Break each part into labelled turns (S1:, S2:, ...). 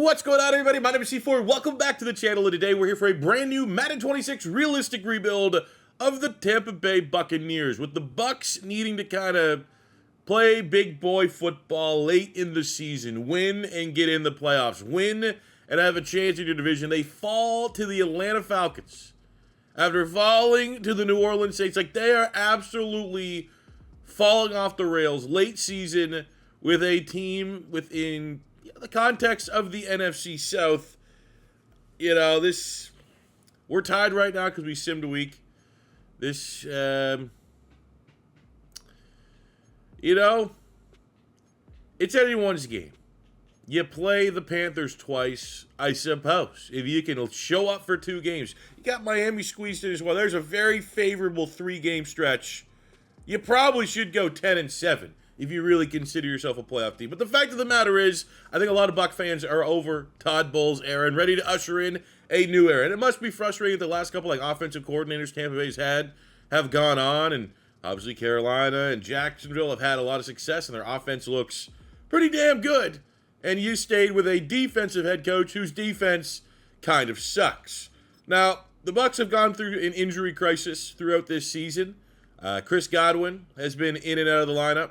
S1: What's going on, everybody? My name is C4. Welcome back to the channel, and today we're here for a brand new Madden 26 realistic rebuild of the Tampa Bay Buccaneers, with the Bucs needing to kind of play big boy football late in the season, win and get in the playoffs, win and have a chance in your division. They fall to the Atlanta Falcons after falling to the New Orleans Saints. Like, they are absolutely falling off the rails late season with a team within the context of the NFC South. You know, we're tied right now because we simmed a week. It's anyone's game. You play the Panthers twice, I suppose. If you can show up for 2 games. You got Miami squeezed in as well. There's a very favorable 3-game stretch. You probably should go 10-7 if you really consider yourself a playoff team. But the fact of the matter is, I think a lot of Buc fans are over Todd Bowles' era and ready to usher in a new era. And it must be frustrating that the last couple offensive coordinators Tampa Bay's had have gone on, and obviously Carolina and Jacksonville have had a lot of success, and their offense looks pretty damn good. And you stayed with a defensive head coach whose defense kind of sucks. Now, the Bucs have gone through an injury crisis throughout this season. Chris Godwin has been in and out of the lineup.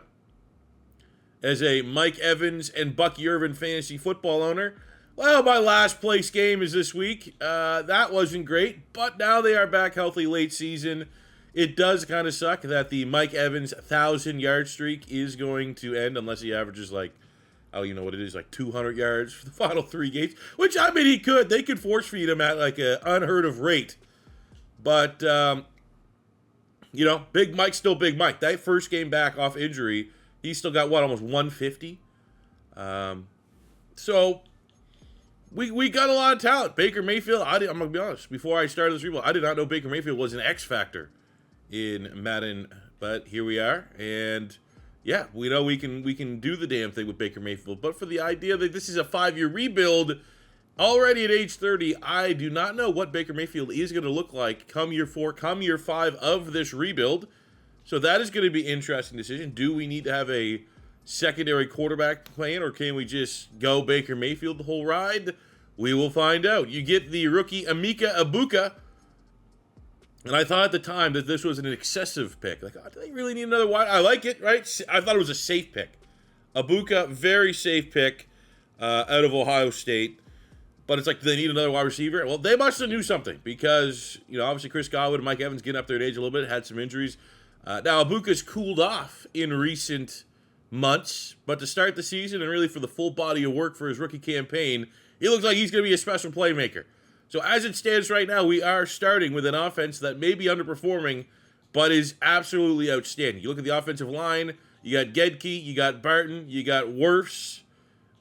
S1: As a Mike Evans and Bucky Irvin fantasy football owner, well, my last place game is this week. That wasn't great, but now they are back healthy late season. It does kind of suck that the Mike Evans 1,000-yard streak is going to end unless he averages 200 yards for the final 3 games, which, I mean, he could. They could force feed him at an unheard of rate. But, Big Mike's still Big Mike. That first game back off injury, he's still got, almost 150? So, we got a lot of talent. Baker Mayfield, I'm going to be honest, before I started this rebuild, I did not know Baker Mayfield was an X factor in Madden, but here we are, and yeah, we know we can do the damn thing with Baker Mayfield. But for the idea that this is a 5-year rebuild, already at age 30, I do not know what Baker Mayfield is going to look like come year 4, come year 5 of this rebuild. So that is going to be an interesting decision. Do we need to have a secondary quarterback plan, or can we just go Baker Mayfield the whole ride? We will find out. You get the rookie Emeka Egbuka, and I thought at the time that this was an excessive pick. Do they really need another wide? I like it, right? I thought it was a safe pick. Egbuka, very safe pick out of Ohio State. But it's do they need another wide receiver? Well, they must have knew something because, obviously Chris Godwin and Mike Evans getting up there in age a little bit, had some injuries. Now, Egbuka's cooled off in recent months, but to start the season and really for the full body of work for his rookie campaign, he looks like he's going to be a special playmaker. So as it stands right now, we are starting with an offense that may be underperforming, but is absolutely outstanding. You look at the offensive line, you got Gedke, you got Barton, you got Wirfs,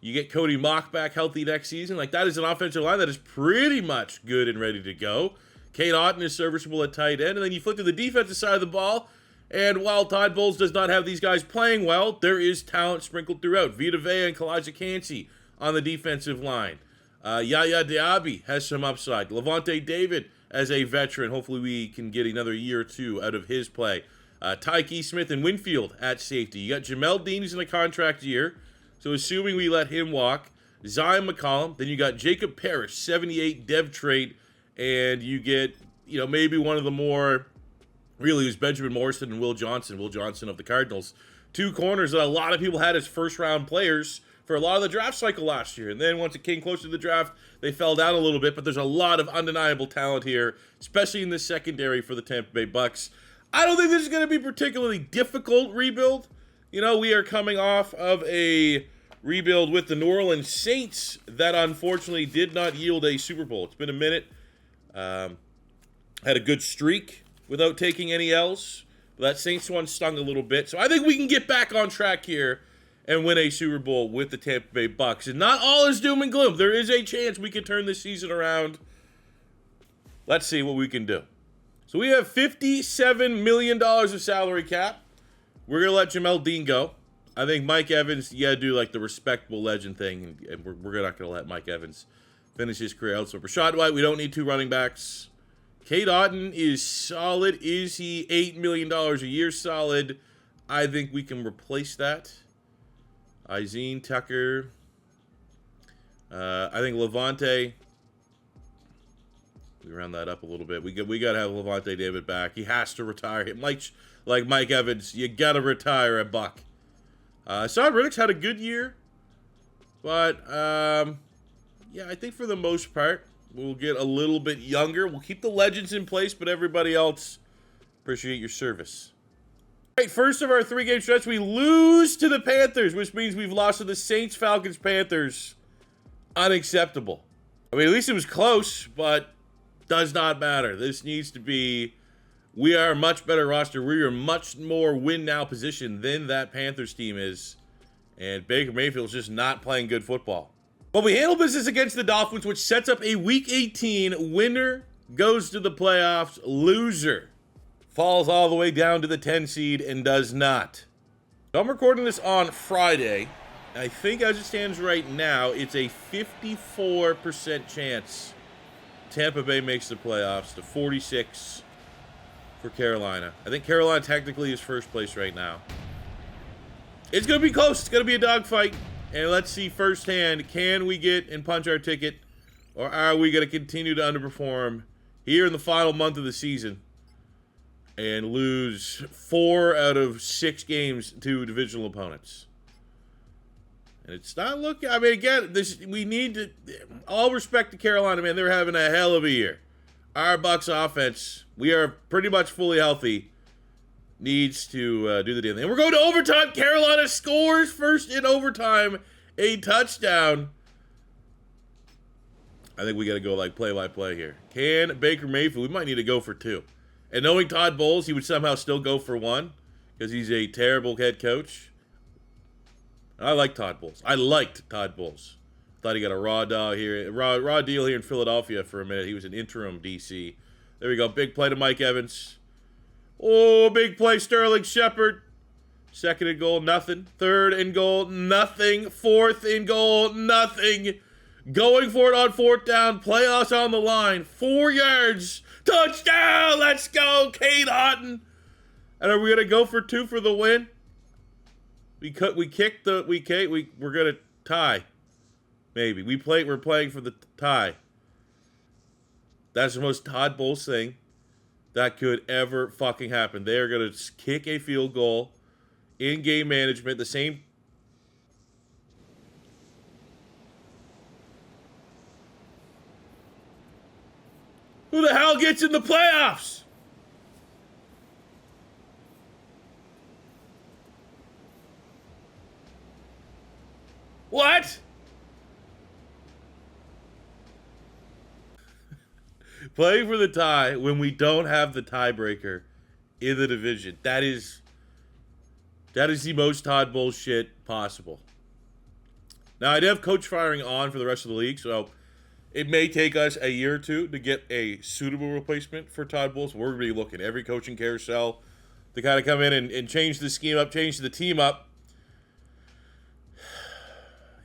S1: you get Cody Mock back healthy next season. That is an offensive line that is pretty much good and ready to go. Kate Otten is serviceable at tight end, and then you flip to the defensive side of the ball, and while Todd Bowles does not have these guys playing well, there is talent sprinkled throughout. Vita and Kalijah Kancey on the defensive line. Yaya Diaby has some upside. Lavonte David as a veteran. Hopefully we can get another year or 2 out of his play. Tyke Smith and Winfield at safety. You got Jamel Dean, who's in a contract year, so assuming we let him walk. Zion McCollum. Then you got Jacob Parrish, 78 dev trait, and you get maybe one of the more, really, it was Benjamin Morrison and Will Johnson of the Cardinals. 2 corners that a lot of people had as first-round players for a lot of the draft cycle last year. And then once it came closer to the draft, they fell down a little bit, but there's a lot of undeniable talent here, especially in the secondary for the Tampa Bay Bucs. I don't think this is going to be a particularly difficult rebuild. We are coming off of a rebuild with the New Orleans Saints that unfortunately did not yield a Super Bowl. It's been a minute. Had a good streak without taking any L's. That Saints one stung a little bit. So I think we can get back on track here and win a Super Bowl with the Tampa Bay Bucs. And not all is doom and gloom. There is a chance we can turn this season around. Let's see what we can do. So we have $57 million of salary cap. We're going to let Jamel Dean go. I think Mike Evans, you got to do the respectable legend thing. And we're not going to let Mike Evans finish his career elsewhere. Rashad White, we don't need 2 running backs. Kate Otten is solid. Is he $8 million a year solid? I think we can replace that. Izine Tucker. I think Lavonte, we round that up a little bit. We got to have Lavonte David back. He has to retire him. Like Mike Evans, you got to retire a Buck. Son Riddick's had a good year. But, yeah, I think for the most part, we'll get a little bit younger. We'll keep the legends in place, but everybody else, appreciate your service. All right, first of our 3-game stretch, we lose to the Panthers, which means we've lost to the Saints, Falcons, Panthers. Unacceptable. I mean, at least it was close, but does not matter. This needs to be, we are a much better roster. We are much more win-now position than that Panthers team is. And Baker Mayfield's just not playing good football. But we handle business against the Dolphins, which sets up a Week 18 winner goes to the playoffs. Loser falls all the way down to the 10 seed and does not. So I'm recording this on Friday. I think as it stands right now, it's a 54% chance Tampa Bay makes the playoffs to 46 for Carolina. I think Carolina technically is first place right now. It's going to be close. It's going to be a dogfight. And let's see firsthand, can we get and punch our ticket, or are we going to continue to underperform here in the final month of the season and lose 4 out of 6 games to divisional opponents? And it's not looking, I mean, again, we need to, all respect to Carolina, man, they're having a hell of a year. Our Bucs offense, we are pretty much fully healthy, needs to do the damn thing. And we're going to overtime. Carolina scores first in overtime, a touchdown. I think we got to go like play-by-play here. Can Baker Mayfield, we might need to go for 2. And knowing Todd Bowles, he would somehow still go for 1 because he's a terrible head coach. I like Todd Bowles. I liked Todd Bowles. Thought he got a raw deal here in Philadelphia for a minute. He was an interim DC. There we go. Big play to Mike Evans. Oh, big play, Sterling Shepard. 2nd and goal, nothing. 3rd and goal, nothing. 4th and goal, nothing. Going for it on 4th down. Playoffs on the line. 4 yards. Touchdown. Let's go, Cade Otton. And are we going to go for 2 for the win? We're going to tie. Maybe. We're playing for the tie. That's the most Todd Bowles thing that could ever fucking happen. They are going to kick a field goal in game management. The same. Who the hell gets in the playoffs? What? Playing for the tie when we don't have the tiebreaker in the division. That is the most Todd Bowles shit possible. Now, I do have coach firing on for the rest of the league, so it may take us a year or 2 to get a suitable replacement for Todd Bowles. We're going to be looking every coaching carousel to kind of come in and change the scheme up, change the team up.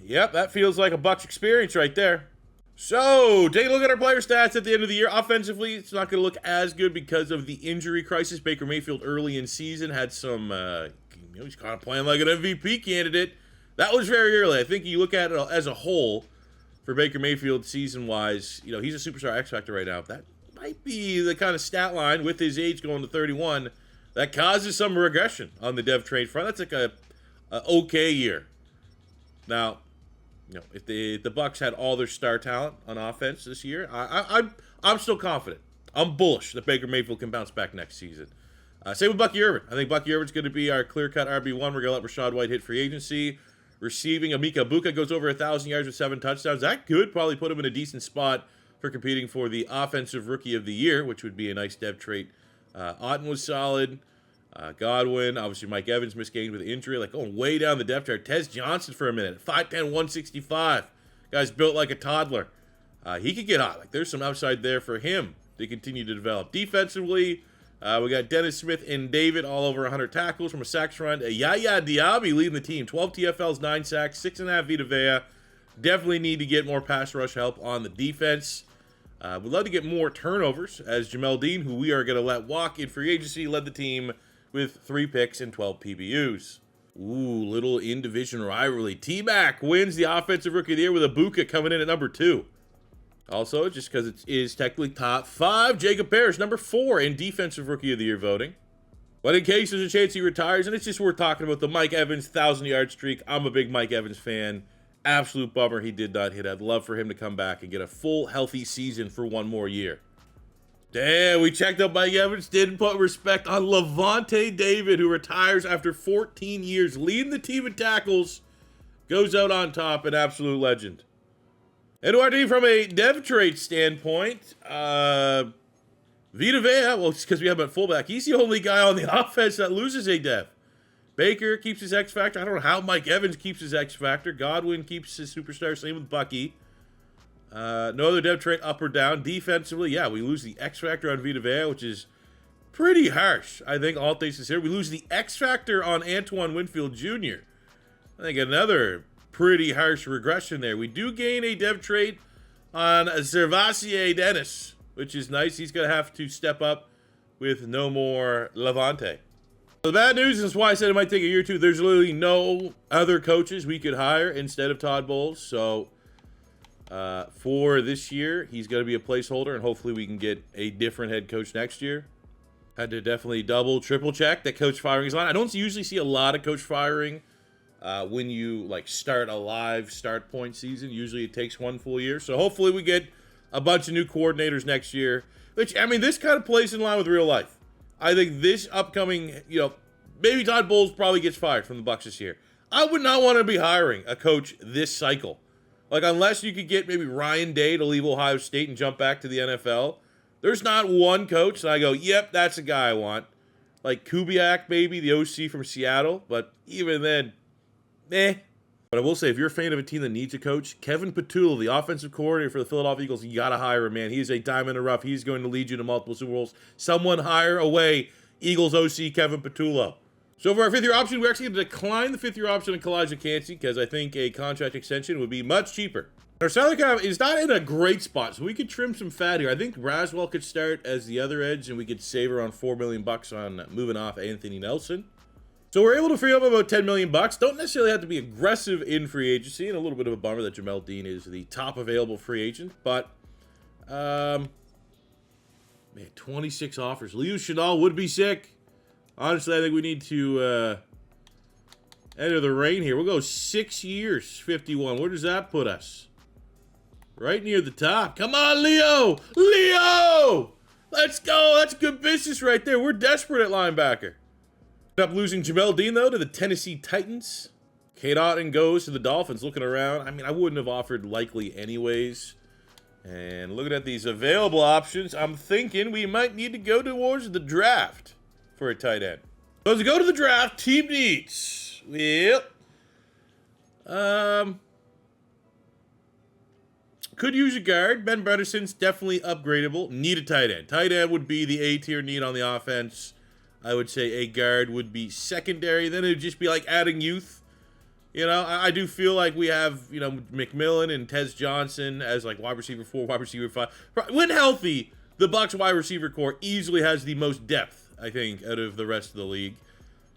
S1: Yep, that feels like a Bucs experience right there. So, take a look at our player stats at the end of the year. Offensively, it's not going to look as good because of the injury crisis. Baker Mayfield early in season had some, he's kind of playing like an MVP candidate. That was very early. I think you look at it as a whole for Baker Mayfield season-wise, he's a superstar X-Factor right now. That might be the kind of stat line with his age going to 31 that causes some regression on the dev trade front. That's like a okay year. Now, if the Bucs had all their star talent on offense this year, I'm still confident. I'm bullish that Baker Mayfield can bounce back next season. Same with Bucky Irvin. I think Bucky Irvin's going to be our clear-cut RB1. We're going to let Rachaad White hit free agency. Receiving, Amika Buka goes over 1,000 yards with 7 touchdowns. That could probably put him in a decent spot for competing for the Offensive Rookie of the Year, which would be a nice dev trait. Otton was solid. Godwin, obviously Mike Evans missed games with injury, like going way down the depth chart. Tez Johnson for a minute, 5'10", 165. Guy's built like a toddler. He could get hot. Like there's some upside there for him to continue to develop. Defensively, we got Dennis Smith and David all over 100 tackles from a sacks front. Yaya Diaby leading the team, 12 TFLs, 9 sacks, 6.5 Vita. Definitely need to get more pass rush help on the defense. We'd love to get more turnovers, as Jamel Dean, who we are going to let walk in free agency, led the team with 3 picks and 12 PBUs. Ooh, little in-division rivalry. T-Mac wins the Offensive Rookie of the Year with a Buca coming in at number 2. Also, just because it is technically top 5, Jacob Parrish, number 4 in Defensive Rookie of the Year voting. But in case there's a chance he retires, and it's just worth talking about the Mike Evans 1,000-yard streak. I'm a big Mike Evans fan. Absolute bummer he did not hit. I'd love for him to come back and get a full, healthy season for one more year. Damn, we checked up Mike Evans. Didn't put respect on Lavonte David, who retires after 14 years, leading the team in tackles. Goes out on top, an absolute legend. And to our team from a dev trait standpoint, Vita, well, it's because we have him at fullback. He's the only guy on the offense that loses a dev. Baker keeps his X factor. I don't know how Mike Evans keeps his X factor. Godwin keeps his superstar. Same with Bucky. No other dev trait up or down. Defensively, yeah, we lose the X factor on Vita Vea, which is pretty harsh, I think, all things considered. We lose the X factor on Antoine Winfield Jr. I think another pretty harsh regression there. We do gain a dev trait on Servassier Dennis, which is nice. He's going to have to step up with no more Lavonte. The bad news is why I said it might take a year or two. There's literally no other coaches we could hire instead of Todd Bowles. So for this year, he's going to be a placeholder, and hopefully we can get a different head coach next year. Had to definitely double, triple check that coach firing is on. I don't usually see a lot of coach firing when you start a live start point season. Usually it takes one full year. So hopefully we get a bunch of new coordinators next year, which, I mean, this kind of plays in line with real life. I think this upcoming, maybe Todd Bowles probably gets fired from the Bucs this year. I would not want to be hiring a coach this cycle. Unless you could get maybe Ryan Day to leave Ohio State and jump back to the NFL, there's not one coach that I go, yep, that's a guy I want. Kubiak, maybe, the OC from Seattle, but even then, But I will say, if you're a fan of a team that needs a coach, Kevin Petula, the offensive coordinator for the Philadelphia Eagles, you got to hire him, man. He is a diamond in the rough. He's going to lead you to multiple Super Bowls. Someone hire away Eagles OC Kevin Petula. So for our fifth-year option, we're actually going to decline the fifth-year option on Kalijah Cansey because I think a contract extension would be much cheaper. Our salary cap is not in a great spot, so we could trim some fat here. I think Braswell could start as the other edge, and we could save around $4 million on moving off Anthony Nelson. So we're able to free up about $10 million. Don't necessarily have to be aggressive in free agency, and a little bit of a bummer that Jamel Dean is the top available free agent. But, man, 26 offers. Leo Chenal would be sick. Honestly, I think we need to enter the rain here. We'll go 6 years, 51. Where does that put us? Right near the top. Come on, Leo! Leo! Let's go! That's good business right there. We're desperate at linebacker. Up losing Jamel Dean, though, to the Tennessee Titans. Kate Otten goes to the Dolphins. Looking around, I mean, I wouldn't have offered likely anyways. And looking at these available options, I'm thinking we might need to go towards the draft for a tight end. So as we go to the draft, team needs. Yep. Could use a guard. Ben Bredeson's definitely upgradable. Need a tight end. Tight end would be the A-tier need on the offense. I would say a guard would be secondary. Then it would just be like adding youth. I do feel like we have, McMillan and Tez Johnson as wide receiver 4, wide receiver 5. When healthy, the Bucs wide receiver core easily has the most depth, I think, out of the rest of the league.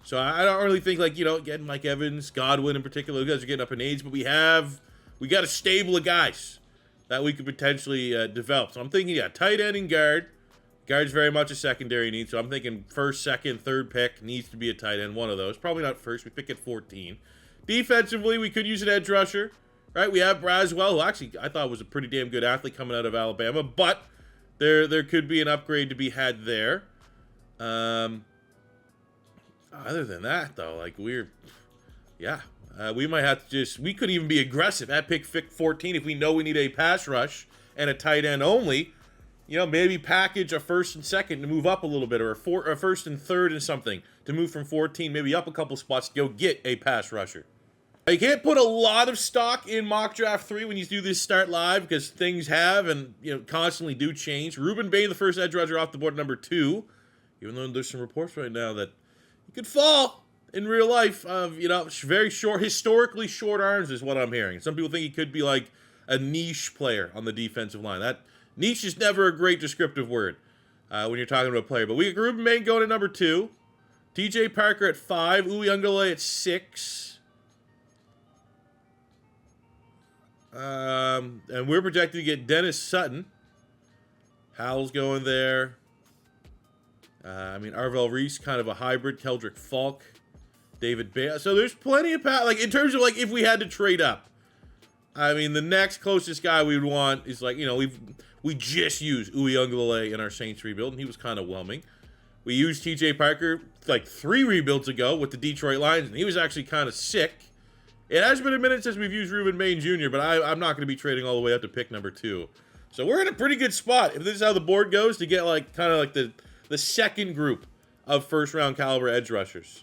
S1: So I don't really think, getting Mike Evans, Godwin in particular, those guys are getting up in age, but we got a stable of guys that we could potentially develop. So I'm thinking, tight end and guard. Guard's very much a secondary need, so I'm thinking first, second, third pick needs to be a tight end, one of those. Probably not first. We pick at 14. Defensively, we could use an edge rusher, right? We have Braswell, who actually I thought was a pretty damn good athlete coming out of Alabama, but there could be an upgrade to be had there. Other than that, though, we might have to we could even be aggressive at pick 14 if we know we need a pass rush and a tight end only. Maybe package a first and second to move up a little bit, or a first and third and something to move from 14, maybe up a couple spots to go get a pass rusher. You can't put a lot of stock in mock draft 3 when you do this start live because things have and constantly do change. Ruben Bain, the first edge rusher off the board, number 2, even though there's some reports right now that he could fall in real life of very short, historically short arms is what I'm hearing. Some people think he could be like a niche player on the defensive line. That niche is never a great descriptive word when you're talking about a player. But we got Ruben Bain going to number 2. TJ Parker at 5. Uiagalelei at 6. And we're projected to get Dennis Sutton. Howell's going there. Arvell Reese, kind of a hybrid. Keldric Faulk. David Bale. So there's plenty of like in terms of like if we had to trade up. I mean, the next closest guy we would want is like, we just used Uiagalelei in our Saints rebuild, and he was kind of whelming. We used TJ Parker like 3 rebuilds ago with the Detroit Lions, and he was actually kind of sick. It has been a minute since we've used Reuben Maine Jr., but I'm not going to be trading all the way up to pick number 2. So we're in a pretty good spot, if this is how the board goes, to get like kind of like the second group of first-round caliber edge rushers.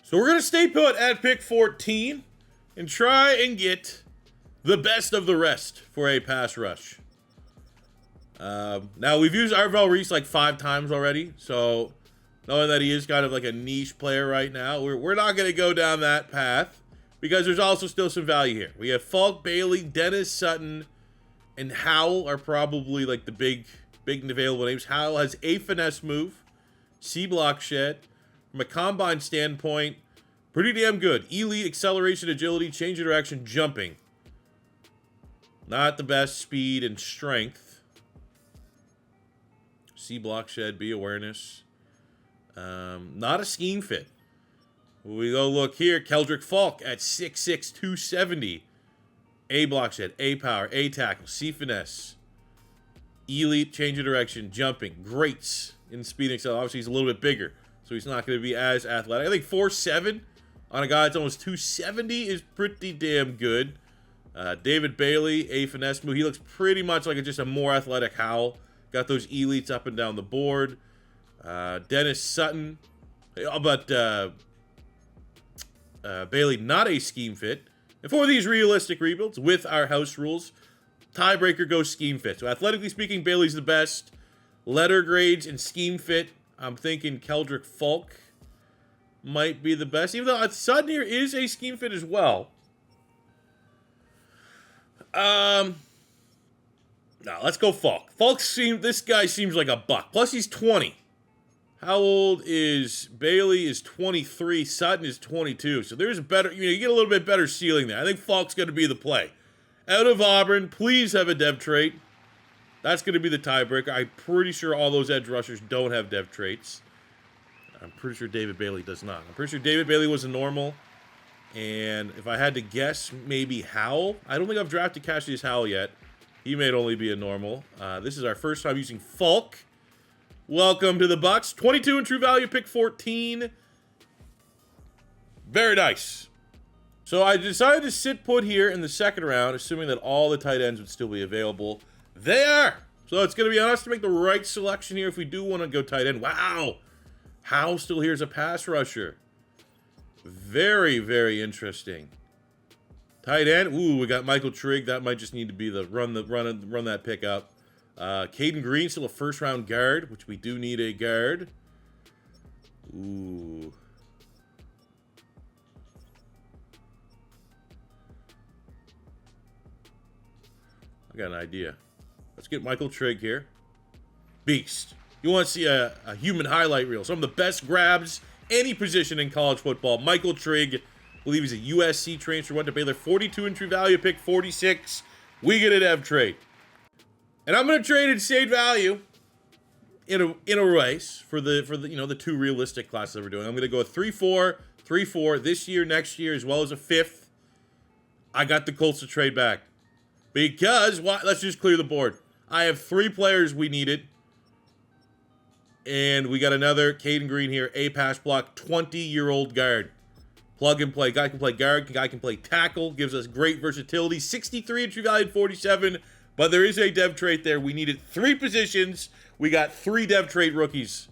S1: So we're going to stay put at pick 14 and try and get the best of the rest for a pass rush. Now, we've used Arvell Reese like 5 times already, so knowing that he is kind of like a niche player right now, we're not going to go down that path because there's also still some value here. We have Faulk, Bailey, Dennis Sutton, and Howell are probably like the big available names. Howell has a finesse move, C-block shed. From a combine standpoint, pretty damn good. Elite acceleration, agility, change of direction, jumping. Not the best speed and strength. C-block shed, B awareness. Not a scheme fit. We go look here. Keldric Faulk at 6'6", 270. A block shed, A power, A tackle, C finesse. Elite change of direction, jumping. Greats in speed and acceleration. Obviously, he's a little bit bigger, so he's not going to be as athletic. I think 4'7" on a guy that's almost 270 is pretty damn good. David Bailey, a finesse move. He looks pretty much like just a more athletic Howell. Got those elites up and down the board. Dennis Sutton. But Bailey, not a scheme fit. And for these realistic rebuilds, with our house rules, tiebreaker goes scheme fit. So athletically speaking, Bailey's the best. Letter grades and scheme fit, I'm thinking Keldric Faulk might be the best. Even though Sutton here is a scheme fit as well. No, let's go Faulk. This guy seems like a buck. Plus he's 20. How old is Bailey? Is 23. Sutton is 22. So there's a better, you get a little bit better ceiling there. I think Faulk's going to be the play. Out of Auburn, please have a dev trait. That's going to be the tiebreaker. I'm pretty sure all those edge rushers don't have dev traits. I'm pretty sure David Bailey does not. I'm pretty sure David Bailey was a normal. And if I had to guess, maybe Howell. I don't think I've drafted Cassius Howell yet. He may only be a normal. This is our first time using Faulk. Welcome to the Bucs. 22 in true value, pick 14. Very nice. So I decided to sit put here in the second round, assuming that all the tight ends would still be available. They are. So it's going to be on us to make the right selection here if we do want to go tight end. Wow. How still here is a pass rusher. Very, very interesting. Tight end. Ooh, we got Michael Trigg. That might just need to be the run that pick up. Caden Green, still a first-round guard, which we do need a guard. Ooh. I got an idea. Let's get Michael Trigg here. Beast. You want to see a human highlight reel. Some of the best grabs, any position in college football. Michael Trigg, I believe he's a USC transfer, went to Baylor. 42 in true value, pick 46. We get a dev trade. And I'm going to trade insane value in a race for the two realistic classes that we're doing. I'm going to go a 3-4, 3-4 this year, next year, as well as a 5th. I got the Colts to trade back. Because, let's just clear the board. I have 3 players we needed. And we got another Caden Green here, a pass block, 20-year-old guard. Plug and play. Guy can play guard, guy can play tackle, gives us great versatility. 63 in true value, 47. But there is a dev trait there. We needed 3 positions. We got 3 dev trait rookies.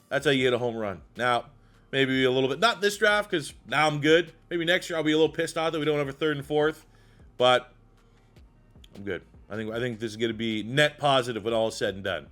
S1: That's how you hit a home run. Now, maybe a little bit, not this draft, because now I'm good. Maybe next year I'll be a little pissed off that we don't have a 3rd and 4th. But I'm good. I think this is going to be net positive when all is said and done.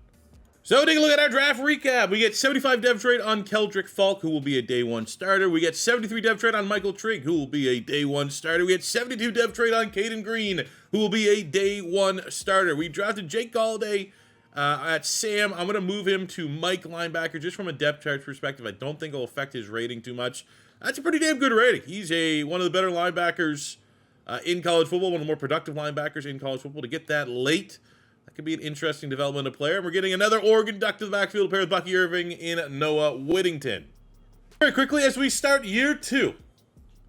S1: So take a look at our draft recap. We get 75 dev trade on Keldric Faulk, who will be a day 1 starter. We get 73 dev trade on Michael Trigg, who will be a day 1 starter. We get 72 dev trade on Caden Green, who will be a day 1 starter. We drafted Jake Galladay At Sam, I'm going to move him to Mike linebacker just from a depth chart perspective. I don't think it'll affect his rating too much. That's a pretty damn good rating. He's one of the better linebackers in college football, one of the more productive linebackers in college football. To get that late, that could be an interesting development of player. And we're getting another Oregon Duck to the backfield, pair with Bucky Irving in Noah Whittington. Very quickly, as we start year 2,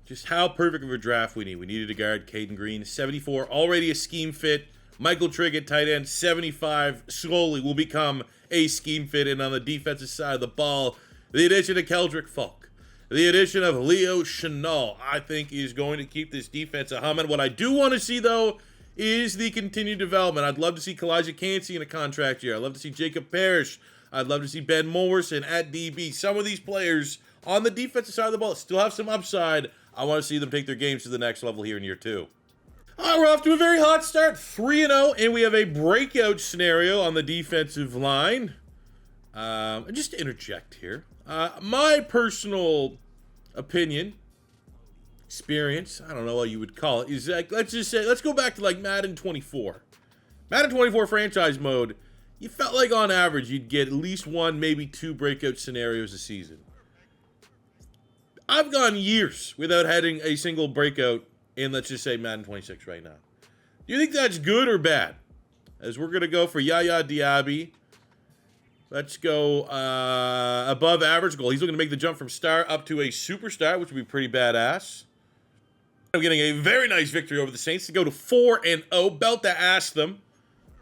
S1: just how perfect of a draft we need. We needed a guard, Caden Green, 74, already a scheme fit. Michael Trigg at tight end, 75, slowly will become a scheme fit. And on the defensive side of the ball, the addition of Keldric, Faulk. The addition of Leo Chenal, I think, is going to keep this defense a humming. What I do want to see, though, is the continued development. I'd love to see Kalijah Cansey in a contract year. I'd love to see Jacob Parrish. I'd love to see Ben Morrison at DB. Some of these players on the defensive side of the ball still have some upside. I want to see them take their games to the next level here in year 2. All right, we're off to a very hot start, 3-0, and we have a breakout scenario on the defensive line. Just to interject here, my personal opinion, experience, I don't know what you would call it, is like, let's go back to like Madden 24. Madden 24 franchise mode, you felt like on average you'd get at least 1, maybe 2 breakout scenarios a season. I've gone years without having a single breakout in, let's just say, Madden 26 right now. Do you think that's good or bad? As we're going to go for Yaya Diaby. Let's go above average goal. He's looking to make the jump from star up to a superstar, which would be pretty badass. I'm getting a very nice victory over the Saints to go to 4-0. Belt to ask them.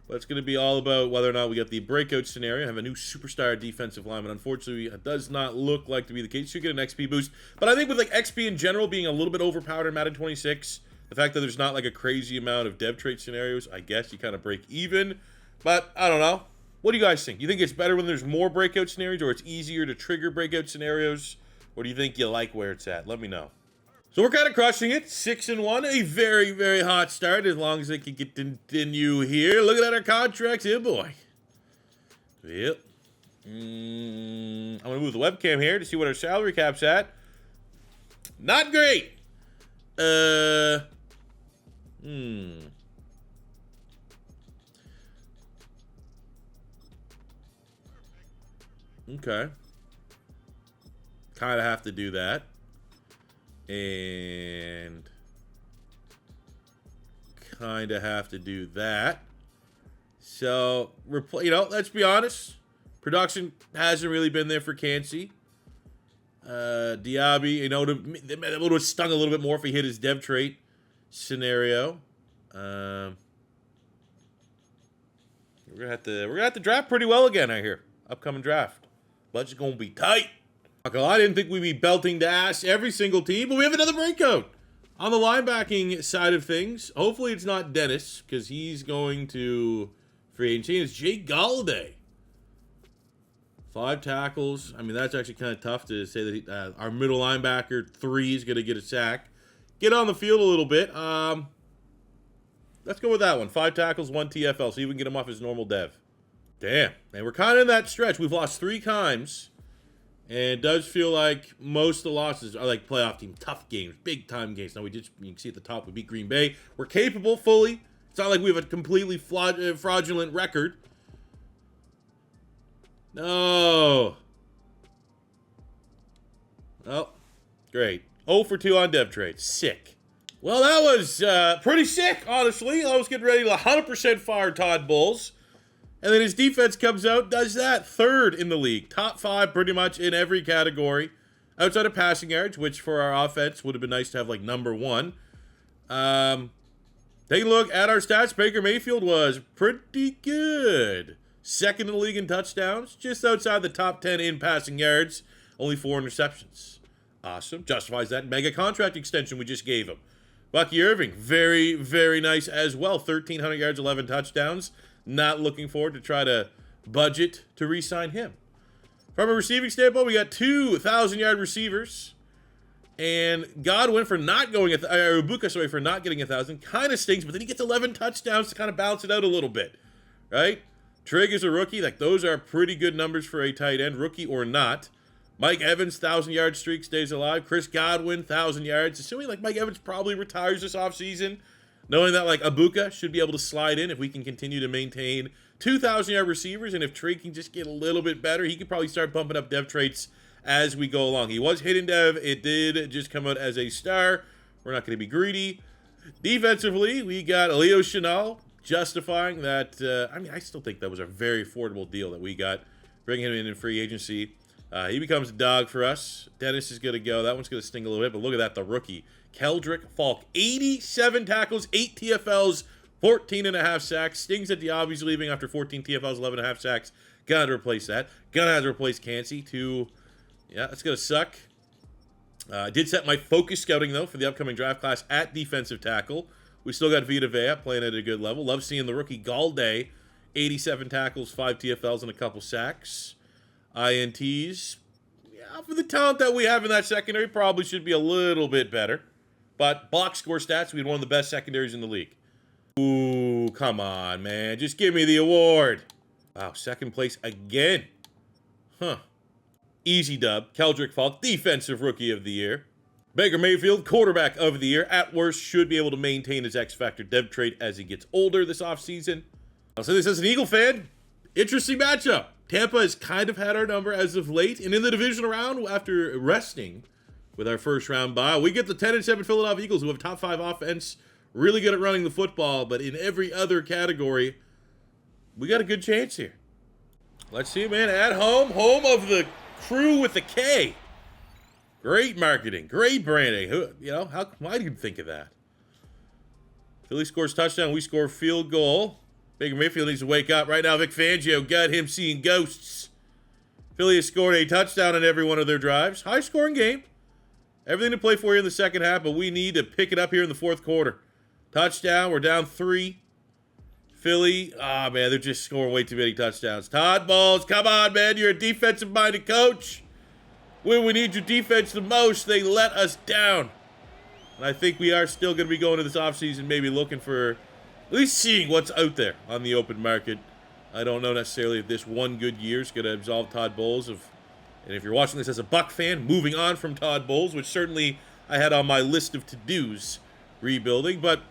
S1: But it's going to be all about whether or not we get the breakout scenario. Have a new superstar defensive lineman. Unfortunately, it does not look like to be the case. You get an XP boost. But I think with like XP in general being a little bit overpowered in Madden 26, the fact that there's not like a crazy amount of dev trait scenarios, I guess you kind of break even. But I don't know. What do you guys think? You think it's better when there's more breakout scenarios, or it's easier to trigger breakout scenarios? Or do you think you like where it's at? Let me know. So we're kind of crushing it. 6-1. A very, very hot start, as long as they can continue here. Looking at our contracts here, boy. Yep. I'm going to move the webcam here to see what our salary cap's at. Not great. Okay. Kind of have to do that. And kind of have to do that. So, let's be honest. Production hasn't really been there for Cansey. Diaby, it would have stung a little bit more if he hit his dev trait scenario. We're gonna have to draft pretty well again, I hear. Upcoming draft. Budget's gonna be tight. I didn't think we'd be belting to ass every single team, but we have another breakout on the linebacking side of things. Hopefully it's not Dennis, because he's going to free agency. It's Jake Galladay. 5 tackles. I mean, that's actually kind of tough to say that our middle linebacker 3 is going to get a sack. Get on the field a little bit. Let's go with that one. 5 tackles, 1 TFL, so you can get him off his normal dev. Damn. And we're kind of in that stretch. We've lost 3 times. And it does feel like most of the losses are like playoff team, tough games, big time games. Now you can see at the top, we beat Green Bay. We're capable fully. It's not like we have a completely fraudulent record. No. Oh, great. 0 for 2 on dev trades. Sick. Well, that was pretty sick, honestly. I was getting ready to 100% fire Todd Bowles. And then his defense comes out, does that. 3rd in the league. Top 5 pretty much in every category. Outside of passing yards, which for our offense would have been nice to have like number 1. Take a look at our stats. Baker Mayfield was pretty good. 2nd in the league in touchdowns. Just outside the top 10 in passing yards. Only 4 interceptions. Awesome. Justifies that mega contract extension we just gave him. Bucky Irving, very, very nice as well. 1,300 yards, 11 touchdowns. Not looking forward to try to budget to re-sign him. From a receiving standpoint, we got 2 1,000-yard receivers. And Godwin for not going, Bucs, for not getting 1,000. Kind of stinks, but then he gets 11 touchdowns to kind of balance it out a little bit. Right? Trigg is a rookie. Like, those are pretty good numbers for a tight end, rookie or not. Mike Evans, 1,000-yard streak, stays alive. Chris Godwin, 1,000 yards. Assuming, like, Mike Evans probably retires this offseason. Knowing that, like, Ibuka should be able to slide in if we can continue to maintain 2,000-yard receivers, and if Trigg can just get a little bit better, he could probably start bumping up dev traits as we go along. He was hidden dev. It did just come out as a star. We're not going to be greedy. Defensively, we got Leo Chenal justifying that. I mean, I still think that was a very affordable deal that we got. Bringing him in free agency. He becomes a dog for us. Dennis is going to go. That one's going to sting a little bit, but look at that, the rookie. Keldric, Faulk, 87 tackles, 8 TFLs, 14.5 sacks. Stings at Diaby's leaving after 14 TFLs, 11.5 sacks. Gonna have to replace that. Gonna have to replace Cansey to... Yeah, that's going to suck. I did set my focus scouting, though, for the upcoming draft class at defensive tackle. We still got Vita playing at a good level. Love seeing the rookie Galde, 87 tackles, 5 TFLs, and a couple sacks. INTs, yeah, for the talent that we have in that secondary, probably should be a little bit better. But box score stats, we had one of the best secondaries in the league. Ooh, come on, man. Just give me the award. Wow, second place again. Huh. Easy dub. Keldric, Faulk, defensive rookie of the year. Baker Mayfield, quarterback of the year. At worst, should be able to maintain his X-Factor dev trait as he gets older this offseason. I'll say this as an Eagle fan. Interesting matchup. Tampa has kind of had our number as of late. And in the divisional round, after resting with our first round bye, we get the 10-7 Philadelphia Eagles, who have top 5 offense, really good at running the football. But in every other category, we got a good chance here. Let's see, man. At home, home of the crew with the K. Great marketing, great branding. Why do you think of that? Philly scores touchdown, we score field goal. Baker Mayfield needs to wake up right now. Vic Fangio got him seeing ghosts. Philly has scored a touchdown in every one of their drives. High scoring game. Everything to play for here in the second half, but we need to pick it up here in the fourth quarter. Touchdown, we're down 3. Philly, man, they're just scoring way too many touchdowns. Todd Bowles, come on, man. You're a defensive-minded coach. When we need your defense the most, they let us down. And I think we are still going to be going to this offseason maybe looking for, at least seeing what's out there on the open market. I don't know necessarily if this one good year is going to absolve Todd Bowles of, and if you're watching this as a Buck fan, moving on from Todd Bowles, which certainly I had on my list of to-dos rebuilding, but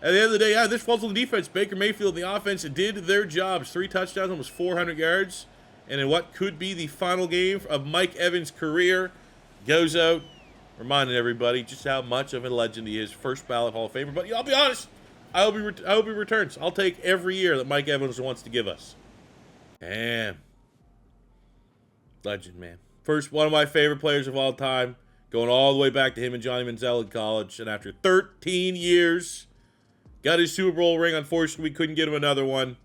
S1: at the end of the day, yeah, this falls on the defense. Baker Mayfield and the offense did their jobs. 3 touchdowns, almost 400 yards. And in what could be the final game of Mike Evans' career, goes out, reminding everybody just how much of a legend he is. First ballot Hall of Famer. But I'll be honest, I hope he returns. I'll take every year that Mike Evans wants to give us. Damn. Legend, man. First, one of my favorite players of all time. Going all the way back to him and Johnny Manziel in college. And after 13 years... got his Super Bowl ring. Unfortunately, we couldn't get him another one.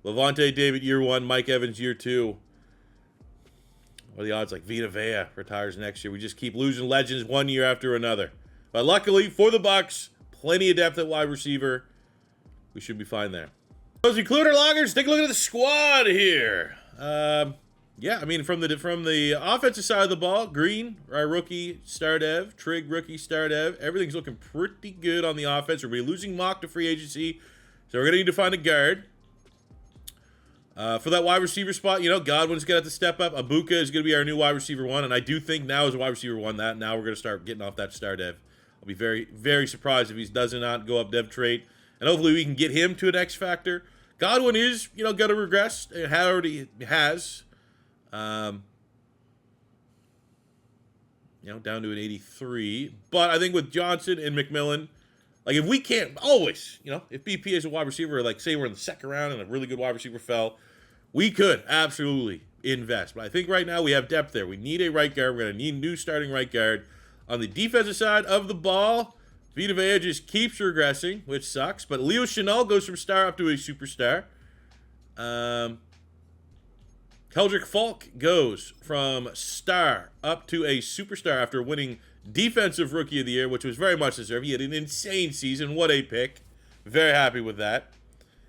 S1: Lavonte David, year 1. Mike Evans, year 2. What are the odds? Like Vita retires next year. We just keep losing legends one year after another. But luckily, for the Bucs, plenty of depth at wide receiver. We should be fine there. As we conclude our loggers, take a look at the squad here. Yeah, I mean, from the offensive side of the ball, Green, our rookie, star dev. Trigg, rookie, star dev. Everything's looking pretty good on the offense. We're going to be losing Mock to free agency, so we're going to need to find a guard. For that wide receiver spot, Godwin's going to have to step up. Ibuka is going to be our new wide receiver 1, and I do think now is a wide receiver 1 that now we're going to start getting off that star dev. I'll be very, very surprised if he does not go up dev trait, and hopefully we can get him to an X factor. Godwin is, going to regress. It already has. Down to an 83. But I think with Johnson and McMillan, like if we can't always, if BP is a wide receiver, like say we're in the second round and a really good wide receiver fell, we could absolutely invest. But I think right now we have depth there. We need a right guard. We're going to need a new starting right guard. On the defensive side of the ball, Vita just keeps regressing, which sucks. But Leo Chenal goes from star up to a superstar. Keldric Faulk goes from star up to a superstar after winning Defensive Rookie of the Year, which was very much deserved. He had an insane season. What a pick. Very happy with that.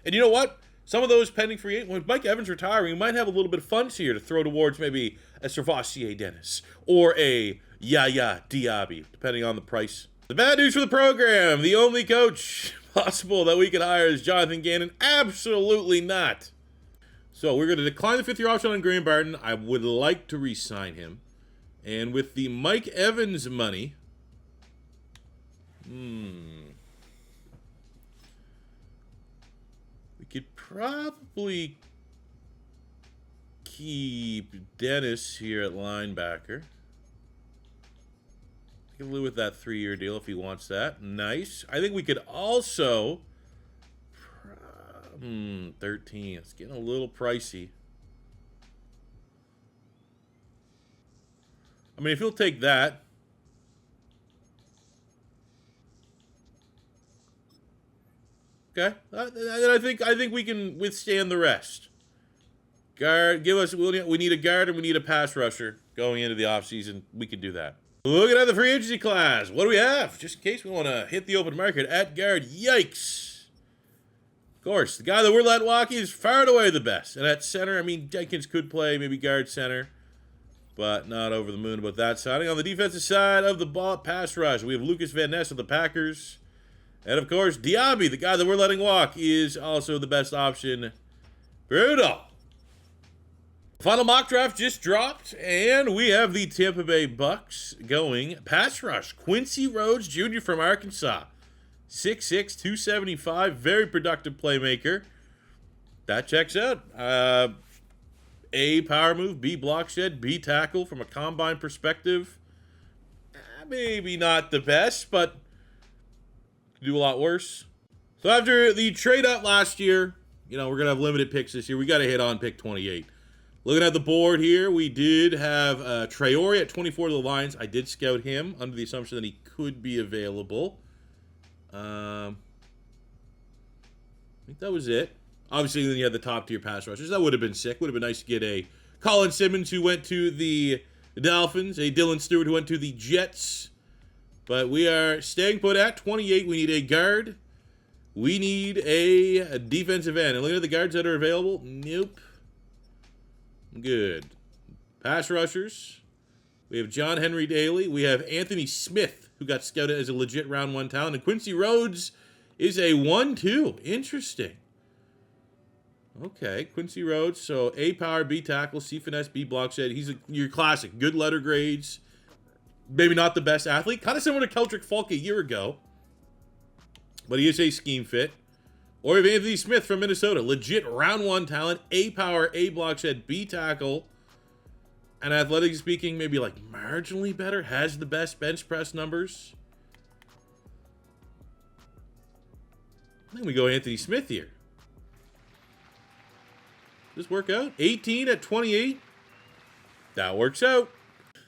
S1: And you know what? Some of those pending free agents, when Mike Evans retiring, we might have a little bit of funds here to throw towards maybe a Servassier Dennis or a Yaya Diaby, depending on the price. The bad news for the program, the only coach possible that we could hire is Jonathan Gannon. Absolutely not. So we're going to decline the 5th-year option on Graham Barton. I would like to re-sign him. And with the Mike Evans money, Could probably keep Dennis here at linebacker. I can live with that 3-year deal if he wants that. Nice. I think we could also... 13. It's getting a little pricey. I mean, if he'll take that... Okay. I think we can withstand the rest. Guard, give us... We need a guard and we need a pass rusher going into the offseason. We can do that. Looking at the free agency class. What do we have? Just in case we want to hit the open market at guard. Yikes. Of course, the guy that we're letting walk is far and away the best. And at center, I mean, Jenkins could play maybe guard center. But not over the moon about that signing. On the defensive side of the ball, pass rush, we have Lucas Van Ness of the Packers. And, of course, Diaby, the guy that we're letting walk, is also the best option. Brutal. Final mock draft just dropped, and we have the Tampa Bay Bucs going pass rush. Quincy Rhodes Jr. from Arkansas. 6'6", 275, very productive playmaker. That checks out. A, power move, B, block shed, B, tackle from a combine perspective. Maybe not the best, but could do a lot worse. So after the trade up last year, we're going to have limited picks this year. We got to hit on pick 28. Looking at the board here, we did have Traore at 24 to the Lions. I did scout him under the assumption that he could be available. I think that was it. Obviously, then you had the top-tier pass rushers. That would have been sick. Would have been nice to get a Colin Simmons who went to the Dolphins, a Dylan Stewart who went to the Jets. But we are staying put at 28. We need a guard. We need a defensive end. And looking at the guards that are available, nope. Good. Pass rushers. We have John Henry Daly. We have Anthony Smith, who got scouted as a legit round 1 talent. And Quincy Rhodes is a 1-2. Interesting. Okay, Quincy Rhodes. So A power, B tackle, C finesse, B block shed. He's your classic. Good letter grades. Maybe not the best athlete. Kind of similar to Keldric Faulk a year ago. But he is a scheme fit. Or we have Anthony Smith from Minnesota. Legit round 1 talent. A power, A block shed, B tackle. And athletic speaking, maybe like marginally better. Has the best bench press numbers. I think we go Anthony Smith here. Does this work out? 18 at 28. That works out.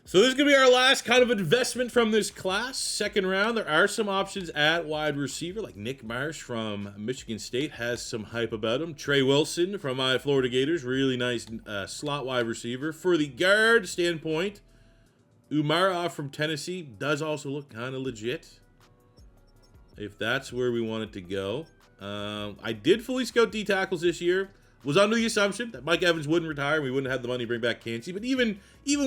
S1: So this is going to be our last kind of investment from this class. Second round, there are some options at wide receiver, like Nick Marsh from Michigan State has some hype about him. Trey Wilson from my Florida Gators, really nice slot wide receiver. For the guard standpoint, Umarov from Tennessee does also look kind of legit, if that's where we want it to go. I did fully scout D tackles this year. Was under the assumption that Mike Evans wouldn't retire. We wouldn't have the money to bring back Cansey. But even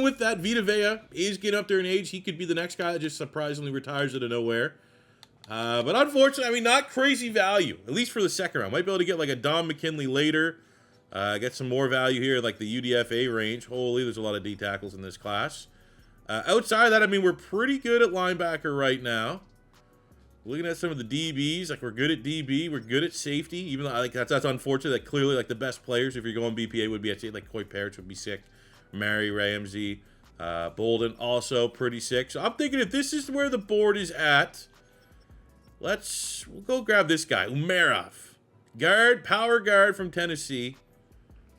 S1: with that, Vita is getting up there in age. He could be the next guy that just surprisingly retires out of nowhere. But unfortunately, I mean, not crazy value, at least for the second round. Might be able to get like a Don McKinley later. Get some more value here, like the UDFA range. Holy, there's a lot of D tackles in this class. Outside of that, I mean, we're pretty good at linebacker right now. Looking at some of the DBs, like we're good at DB, we're good at safety. Even though that's unfortunate that clearly like the best players, if you're going BPA, would be at like Coy Parrish would be sick, Mary Ramsey, Bolden also pretty sick. So I'm thinking if this is where the board is at, we'll go grab this guy, Umarov, guard, power guard from Tennessee.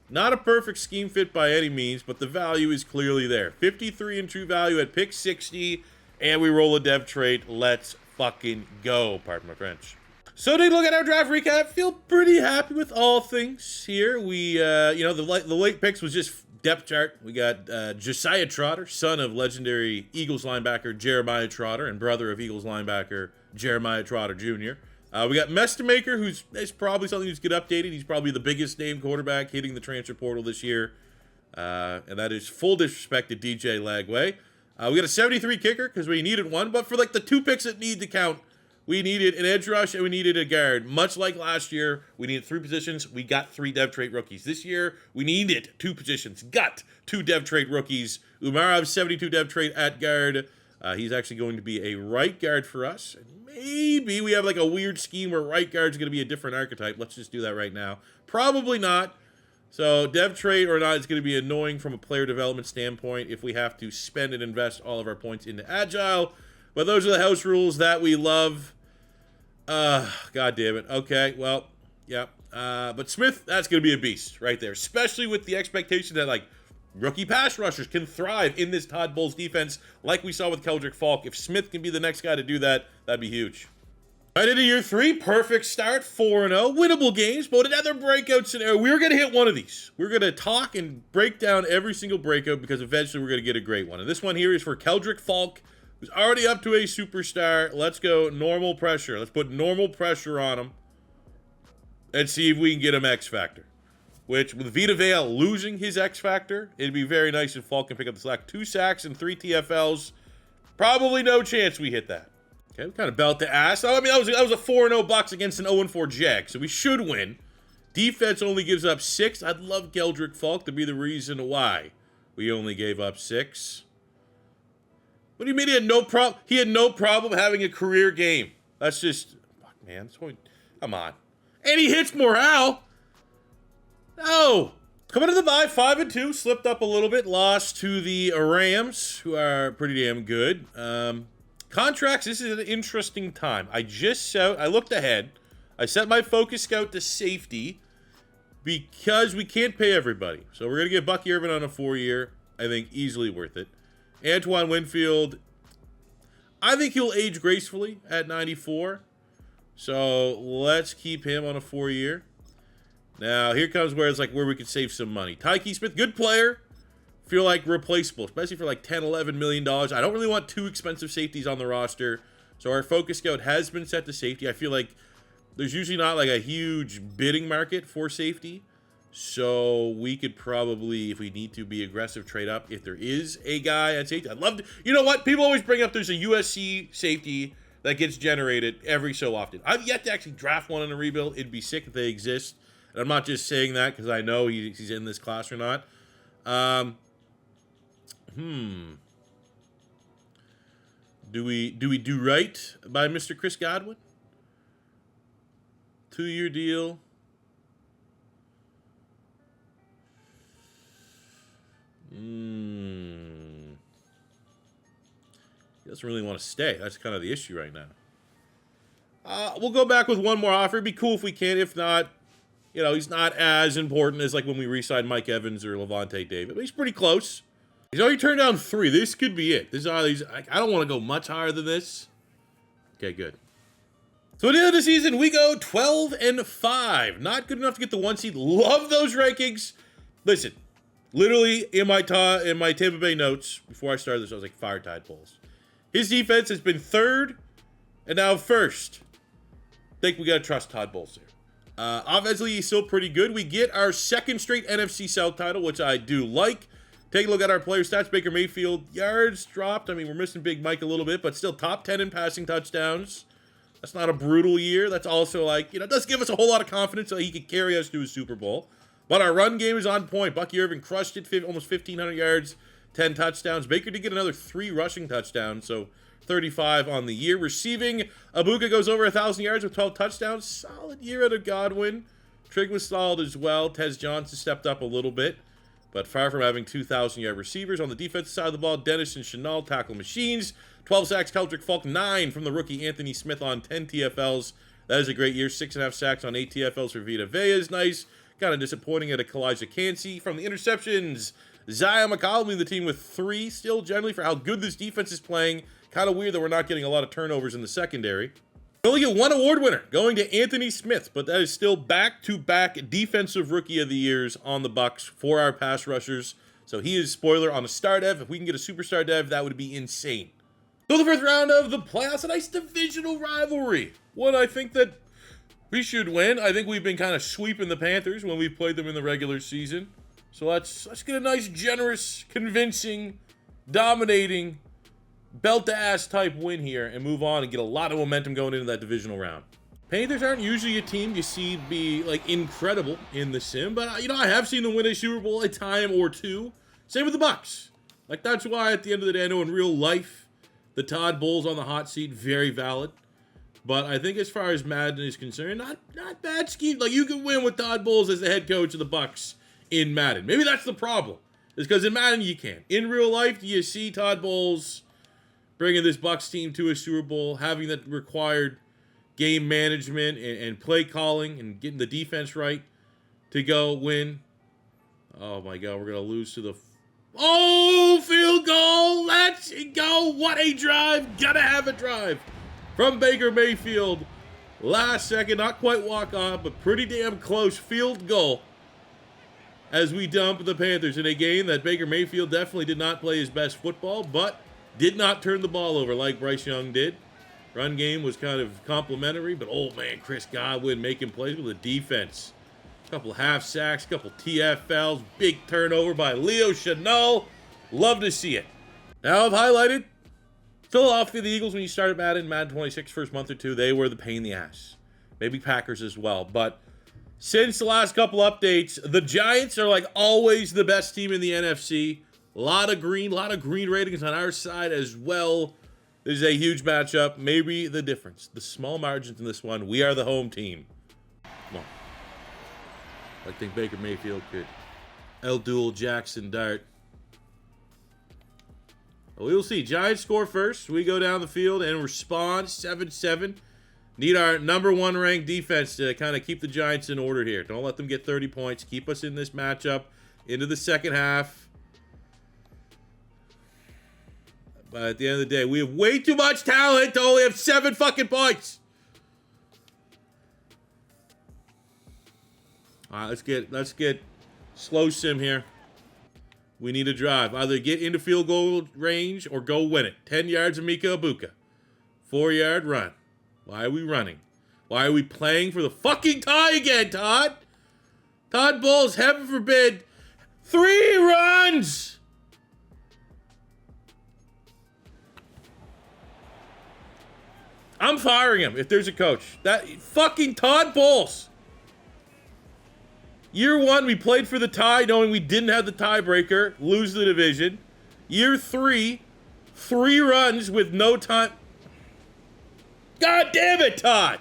S1: Not a perfect scheme fit by any means, but the value is clearly there. 53 in true value at pick 60, and we roll a dev trade. Let's fucking go, pardon my French. So take a look at our draft recap. Feel pretty happy with all things here. We, the late picks was just depth chart. We got Josiah Trotter, son of legendary Eagles linebacker Jeremiah Trotter and brother of Eagles linebacker Jeremiah Trotter Jr. We got Mestamaker, who's probably something who's get updated. He's probably the biggest name quarterback hitting the transfer portal this year. And that is full disrespect to DJ Lagway. We got a 73 kicker because we needed one, but for like the 2 picks that need to count, we needed an edge rush and we needed a guard. Much like last year, we needed 3 positions. We got 3 dev trait rookies. This year, we needed 2 positions. Got 2 dev trait rookies. Umarov, 72 dev trait at guard. He's actually going to be a right guard for us. Maybe we have like a weird scheme where right guard's going to be a different archetype. Let's just do that right now. Probably not. So dev trade or not, it's going to be annoying from a player development standpoint if we have to spend and invest all of our points into agile. But those are the house rules that we love. God damn it. Okay, well, yeah. But Smith, that's going to be a beast right there, especially with the expectation that, like, rookie pass rushers can thrive in this Todd Bowles defense like we saw with Keldric Faulk. If Smith can be the next guy to do that, that'd be huge. Right into year 3, perfect start, 4-0, winnable games, but another breakout scenario. We're going to hit one of these. We're going to talk and break down every single breakout because eventually we're going to get a great one. And this one here is for Keldric Faulk, who's already up to a superstar. Let's go normal pressure. Let's put normal pressure on him and see if we can get him X Factor. Which, with Vita losing his X Factor, it'd be very nice if Faulk can pick up the slack. 2 sacks and 3 TFLs. Probably no chance we hit that. Okay, we kind of belt the ass. I mean, that was a 4-0 Bucs against an 0-4 Jag, so we should win. Defense only gives up 6. I'd love Keldric Faulk to be the reason why we only gave up 6. What do you mean he had no problem? He had no problem having a career game. That's just, fuck, man. Come on. And he hits morale. No. Coming to the bye, 5-2, slipped up a little bit, lost to the Rams, who are pretty damn good. Contracts, this is an interesting time. I looked ahead. I set my focus scout to safety because we can't pay everybody. So we're going to get Bucky Irvin on a 4-year. I think easily worth it. Antoine Winfield, I think he'll age gracefully at 94. So let's keep him on a 4-year. Now, here comes where it's like where we could save some money. Tyke Smith, good player. Feel like replaceable, especially for like $10, $11 million. I don't really want 2 expensive safeties on the roster. So our focus scout has been set to safety. I feel like there's usually not like a huge bidding market for safety. So we could probably, if we need to, be aggressive, trade up. If there is a guy at safety, I'd love to. You know what? People always bring up there's a USC safety that gets generated every so often. I've yet to actually draft one in a rebuild. It'd be sick if they exist. And I'm not just saying that because I know he's in this class or not. Do we do right by Mr. Chris Godwin? 2-year deal. He doesn't really want to stay. That's kind of the issue right now. We'll go back with one more offer. It'd be cool if we can. If not, you know, he's not as important as like when we re-signed Mike Evans or Lavonte David, but he's pretty close. He's already turned down 3. This could be it. I don't want to go much higher than this. Okay, good. So at the end of the season, we go 12-5. Not good enough to get the 1 seed. Love those rankings. Listen, literally in my Tampa Bay notes before I started this, I was like, fire Todd Bowles. His defense has been 3rd and now 1st. Think we got to trust Todd Bowles here. Offensively, he's still pretty good. We get our 2nd straight NFC South title, which I do like. Take a look at our player stats. Baker Mayfield, yards dropped. I mean, we're missing Big Mike a little bit, but still top 10 in passing touchdowns. That's not a brutal year. That's also like, it does give us a whole lot of confidence that he could carry us to a Super Bowl. But our run game is on point. Bucky Irvin crushed it, almost 1,500 yards, 10 touchdowns. Baker did get another 3 rushing touchdowns, so 35 on the year. Receiving, Abuka goes over 1,000 yards with 12 touchdowns. Solid year out of Godwin. Trigg was solid as well. Tez Johnson stepped up a little bit, but far from having 2,000-yard receivers. On the defensive side of the ball, Dennis and Chenal tackle machines. 12 sacks, Keldric Faulk, 9 from the rookie Anthony Smith on 10 TFLs. That is a great year. 6.5 sacks on 8 TFLs for Vita is nice. Kind of disappointing at a Kalijah Cansey. From the interceptions, Zion McCollum leading the team with 3. Still generally for how good this defense is playing. Kind of weird that we're not getting a lot of turnovers in the secondary. We only get 1 award winner, going to Anthony Smith, but that is still back-to-back Defensive Rookie of the Years on the Bucs for our pass rushers. So he is, spoiler, on a star dev. If we can get a superstar dev, that would be insane. So the 1st round of the playoffs, a nice divisional rivalry. One I think that we should win. I think we've been kind of sweeping the Panthers when we played them in the regular season. So let's get a nice, generous, convincing, dominating, belt-to-ass type win here and move on and get a lot of momentum going into that divisional round. Panthers aren't usually a team you see be like incredible in the sim, but I have seen them win a Super Bowl a time or two. Same with the Bucs. Like, that's why at the end of the day, I know in real life The Todd Bowles on the hot seat, very valid. But I think as far as Madden is concerned, not bad scheme. Like, you can win with Todd Bowles as the head coach of the Bucs in Madden. Maybe that's the problem. It's because in Madden you can't. In real life, you see Todd Bowles bringing this Bucs team to a Super Bowl, having that required game management and play calling and getting the defense right to go win. Oh my God, we're going to lose to the... Oh, field goal! Let's go! What a drive! Gotta have a drive from Baker Mayfield. Last second, not quite walk off, but pretty damn close field goal as we dump the Panthers in a game that Baker Mayfield definitely did not play his best football, but did not turn the ball over like Bryce Young did. Run game was kind of complimentary, but oh man, Chris Godwin making plays with the defense. A couple half sacks, couple TFLs, big turnover by Leo Chenal. Love to see it. Now I've highlighted Philadelphia, the Eagles, when you started Madden 26, first month or two, they were the pain in the ass. Maybe Packers as well, but since the last couple updates, the Giants are like always the best team in the NFC. A lot of green ratings on our side as well. This is a huge matchup. Maybe the difference. The small margins in this one. We are the home team. Come on. I think Baker Mayfield could L-Duel Jackson Dart. Well, we will see. Giants score first. We go down the field and respond 7-7. Need our number one ranked defense to kind of keep the Giants in order here. Don't let them get 30 points. Keep us in this matchup into the second half. But at the end of the day, we have way too much talent to only have 7 fucking points. All right, let's get slow sim here. We need a drive. Either get into field goal range or go win it. 10 yards of Mika Ibuka. 4-yard run. Why are we running? Why are we playing for the fucking tie again, Todd? Todd Bowles, heaven forbid. 3 runs! I'm firing him if there's a coach. That fucking Todd Bowles. Year 1, we played for the tie knowing we didn't have the tiebreaker, lose the division. Year 3, 3 runs with no time. God damn it, Todd.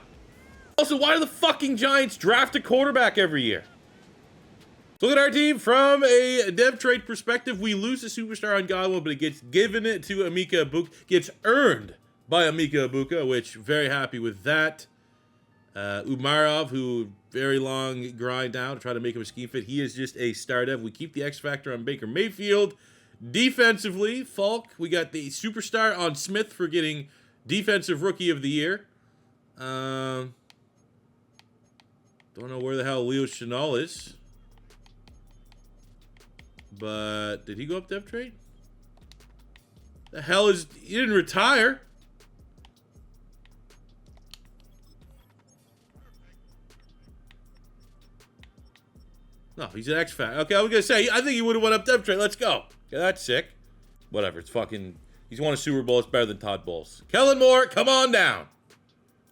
S1: Also, why do the fucking Giants draft a quarterback every year? So look at our team from a dev trade perspective. We lose a superstar on Godwin, but it gets given it to Emeka Ibuka. Gets earned by Emeka Ibuka, which very happy with that. Umarov, who very long grind down to try to make him a scheme fit. He is just a star dev. We keep the X factor on Baker Mayfield. Defensively, Faulk, we got the superstar on Smith for getting Defensive Rookie of the Year. Don't know where the hell Leo Chenal is. But did he go up dev trade? The hell is... He didn't retire. No, he's an X Factor. Okay, I was going to say, I think he would have went up dev trade. Let's go. Okay, that's sick. Whatever, it's fucking... He's won a Super Bowl. It's better than Todd Bowles. Kellen Moore, come on down.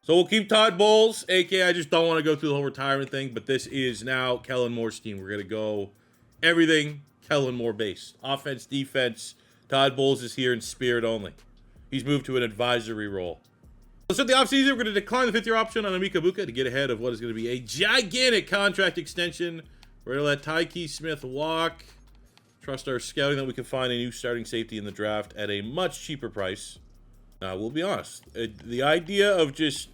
S1: So we'll keep Todd Bowles, a.k.a. I just don't want to go through the whole retirement thing, but this is now Kellen Moore's team. We're going to go everything Kellen Moore based. Offense, defense. Todd Bowles is here in spirit only. He's moved to an advisory role. So at the offseason, we're going to decline the 5th-year option on Emeka Ibuka to get ahead of what is going to be a gigantic contract extension. We're going to let Tyke Smith walk. Trust our scouting that we can find a new starting safety in the draft at a much cheaper price. We'll be honest. The idea of just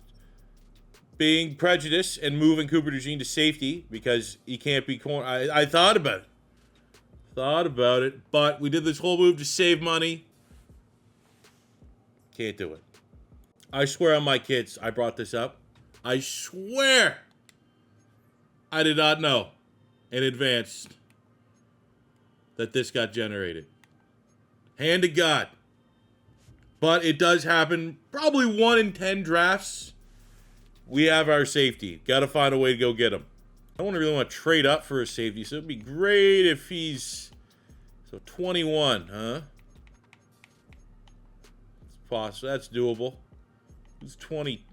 S1: being prejudiced and moving Cooper DeJean to safety because he can't be corner. I thought about it. But we did this whole move to save money. Can't do it. I swear on my kids, I brought this up. I swear I did not know in advance that this got generated. Hand to God. But it does happen. Probably 1 in 10 drafts. We have our safety. Got to find a way to go get him. I don't really want to trade up for a safety, so it'd be great if he's... So 21, huh? It's possible. That's doable. He's 20.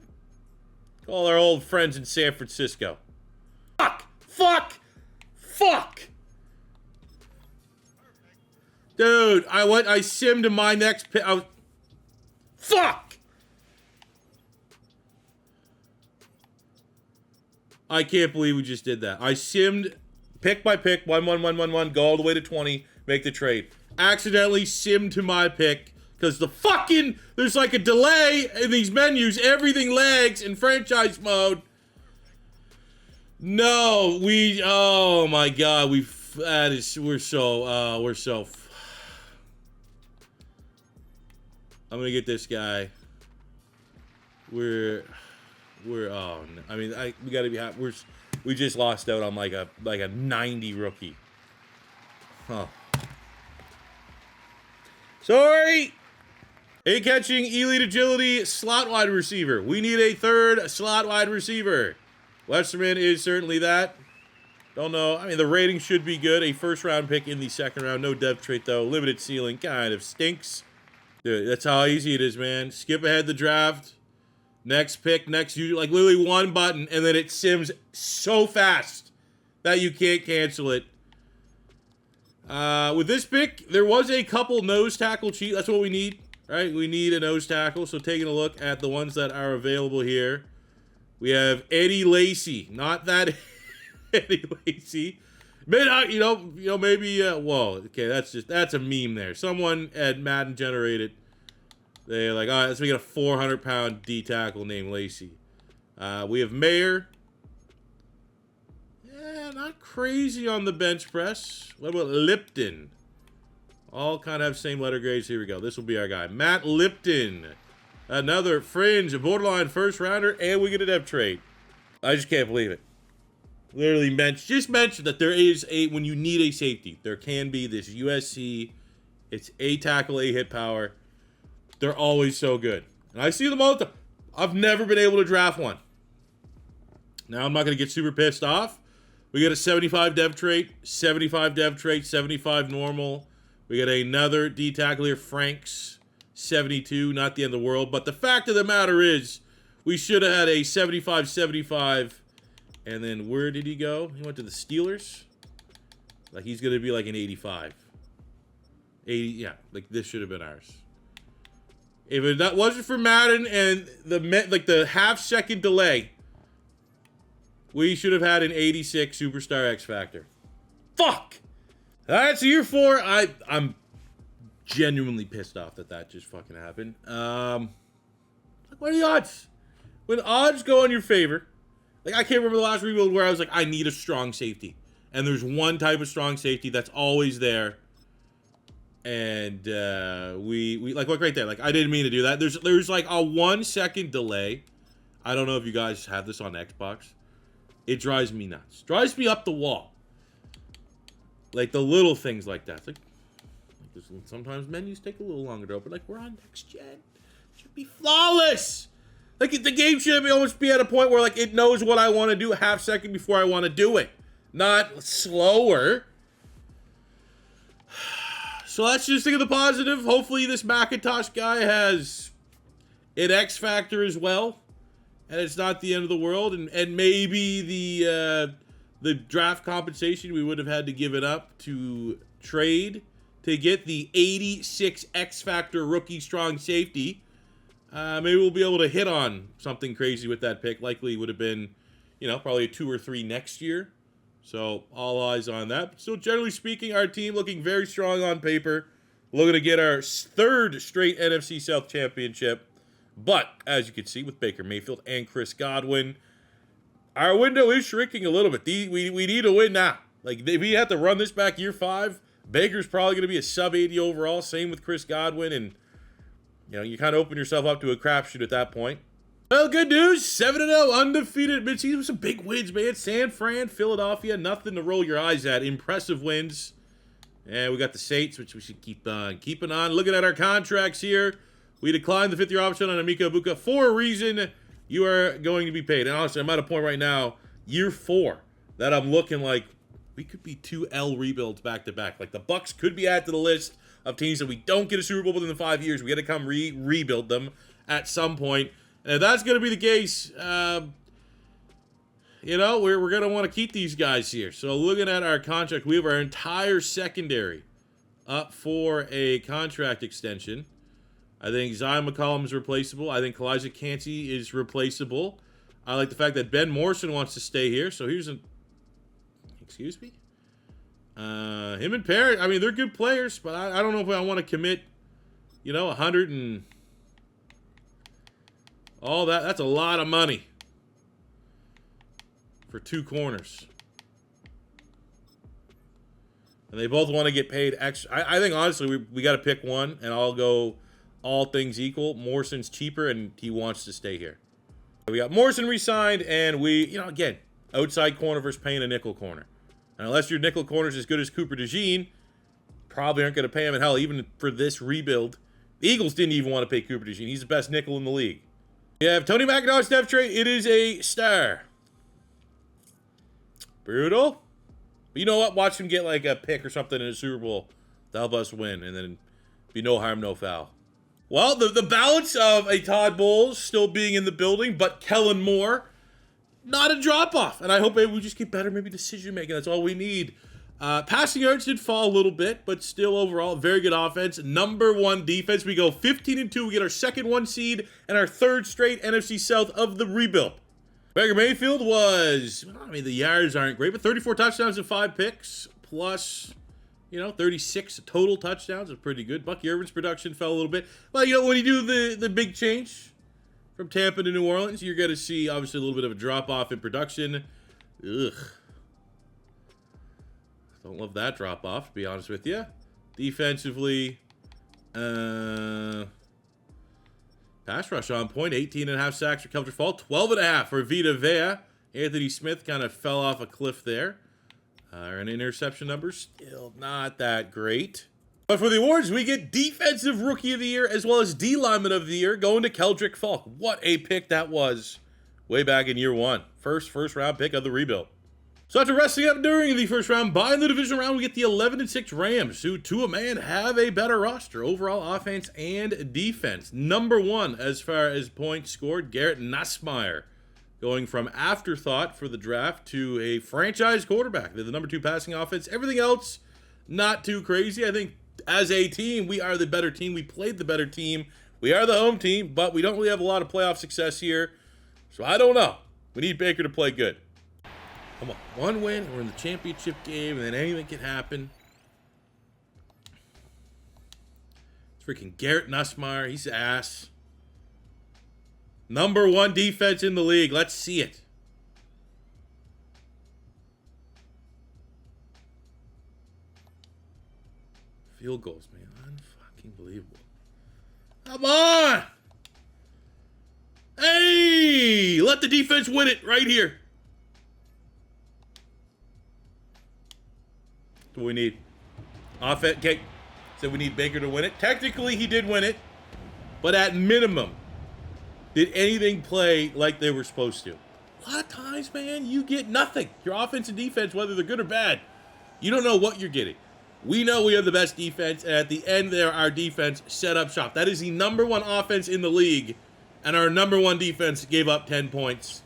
S1: Call our old friends in San Francisco. Fuck! Dude, I simmed to my next pick. Fuck! I can't believe we just did that. I simmed pick by pick, 1-1-1-1-1, go all the way to 20, make the trade. Accidentally simmed to my pick, because there's like a delay in these menus. Everything lags in franchise mode. No, oh my God, we're so, I'm gonna get this guy. Oh, no. I mean, we gotta be happy. We just lost out on like a 90 rookie. Huh. Sorry. A catching, elite agility, slot wide receiver. We need a third slot wide receiver. Westerman is certainly that. Don't know. I mean, the rating should be good. A first round pick in the second round. No depth trait though. Limited ceiling. Kind of stinks. Dude, that's how easy it is, man. Skip ahead the draft. Next pick, like literally one button, and then it sims so fast that you can't cancel it. With this pick, there was a couple nose tackle cheat. That's what we need, right? We need a nose tackle. So taking a look at the ones that are available here, we have Eddie Lacy. Not that Eddie Lacy. Maybe, whoa, okay, that's a meme there. Someone at Madden generated. They're like, all right, let's make it a 400-pound D tackle named Lacy. We have Mayer. Yeah, not crazy on the bench press. What about Lipton? All kind of have same letter grades. Here we go. This will be our guy. Matt Lipton. Another fringe, a borderline first rounder, and we get a depth trade. I just can't believe it. Literally just mentioned that there is when you need a safety, there can be this USC. It's a tackle, a hit power. They're always so good. And I see them all the time. I've never been able to draft one. Now I'm not going to get super pissed off. We get a 75 dev trait, 75 dev trait, 75 normal. We get another D tackle here, Franks, 72, not the end of the world. But the fact of the matter is, we should have had a 75-75. And then where did he go? He went to the Steelers. Like he's going to be like an 85. 80, yeah, like this should have been ours. If it wasn't for Madden and the half-second delay, we should have had an 86 Superstar X Factor. Fuck! All right, so year 4, I'm genuinely pissed off that just fucking happened. What are the odds? When odds go in your favor, like I can't remember the last rebuild where I was like, I need a strong safety. And there's one type of strong safety that's always there. And we like right there. Like I didn't mean to do that. There's like a 1 second delay. I don't know if you guys have this on Xbox. It drives me nuts. Drives me up the wall. Like the little things like that. Like sometimes menus take a little longer to open. Like we're on next gen. It should be flawless. Like the game should almost be at a point where like it knows what I want to do a half second before I want to do it. Not slower. So let's just think of the positive. Hopefully this Macintosh guy has an X factor as well. And it's not the end of the world. And maybe the draft compensation we would have had to give it up to trade to get the 86 X factor rookie strong safety. Maybe we'll be able to hit on something crazy with that pick. Likely would have been, probably a 2 or 3 next year. So all eyes on that. But still, generally speaking, our team looking very strong on paper. Looking to get our 3rd straight NFC South championship. But as you can see with Baker Mayfield and Chris Godwin, our window is shrinking a little bit. We need to win now. Like if we have to run this back year 5, Baker's probably going to be a sub 80 overall. Same with Chris Godwin, and you kind of open yourself up to a crapshoot at that point. Well, good news. 7-0, undefeated midseason with some big wins, man. San Fran, Philadelphia, nothing to roll your eyes at. Impressive wins. And we got the Saints, which we should keep on keeping on. Looking at our contracts here, we declined the 5th-year option on Emeka Egbuka for a reason. You are going to be paid. And honestly, I'm at a point right now, year 4, that I'm looking like we could be 2 L rebuilds back-to-back. Like the Bucs could be added to the list of teams that we don't get a Super Bowl within the 5 years. We got to come rebuild them at some point. And if that's going to be the case, we're going to want to keep these guys here. So looking at our contract, we have our entire secondary up for a contract extension. I think Zion McCollum is replaceable. I think Kalijah Kancey is replaceable. I like the fact that Ben Morrison wants to stay here. So here's an... Excuse me? Him and Parrott, I mean, they're good players, but I don't know if I want to commit, you know, 100 and... all that. That's a lot of money for 2 corners. And they both want to get paid extra. I think, honestly, we got to pick one, and I'll go all things equal. Morrison's cheaper, and he wants to stay here. We got Morrison re-signed, and we, you know, again, outside corner versus paying a nickel corner. And unless your nickel corner is as good as Cooper DeJean, probably aren't going to pay him. And hell, even for this rebuild, the Eagles didn't even want to pay Cooper DeJean. He's the best nickel in the league. We have Tony McIntosh depth trade. It is a star. Brutal. But you know what? Watch him get like a pick or something in a Super Bowl to help us win. And then be no harm, no foul. Well, the balance of a Todd Bowles still being in the building, but Kellen Moore, not a drop-off. And I hope maybe we just get better, maybe decision-making. That's all we need. Passing yards did fall a little bit, but still overall, very good offense. Number 1 defense. We go 15-2. We get our second 1 seed and our 3rd straight NFC South of the rebuild. Baker Mayfield was, I mean, the yards aren't great, but 34 touchdowns and 5 picks, plus, you know, 36 total touchdowns is pretty good. Bucky Irvin's production fell a little bit. Well, you know, when you do the big change from Tampa to New Orleans, you're going to see, obviously, a little bit of a drop-off in production. Ugh. Don't love that drop-off, to be honest with you. Defensively, pass rush on point, 18.5 sacks for Keldric, Faulk, 12.5 for Vita. Anthony Smith kind of fell off a cliff there. And interception numbers, still not that great. But for the awards, we get Defensive Rookie of the Year as well as D-Lineman of the Year going to Keldric Faulk. What a pick that was way back in year 1. First round pick of the rebuild. So after resting up during the first round, by the divisional round, we get the 11-6 Rams, who, to a man, have a better roster, overall offense and defense. Number 1 as far as points scored, Garrett Nussmeier, going from afterthought for the draft to a franchise quarterback. They're the number 2 passing offense. Everything else, not too crazy. I think as a team, we are the better team. We played the better team. We are the home team, but we don't really have a lot of playoff success here. So I don't know. We need Baker to play good. Come on, 1 win, we're in the championship game, and then anything can happen. It's freaking Garrett Nussmeier. He's ass. Number 1 defense in the league. Let's see it. Field goals, man. Unfucking believable. Come on! Hey! Let the defense win it right here. That's what we need. Offense. Okay. So we need Baker to win it. Technically, he did win it. But at minimum, did anything play like they were supposed to? A lot of times, man, you get nothing. Your offense and defense, whether they're good or bad, you don't know what you're getting. We know we have the best defense, and at the end there, our defense set up shop. That is the number 1 offense in the league, and our number 1 defense gave up 10 points.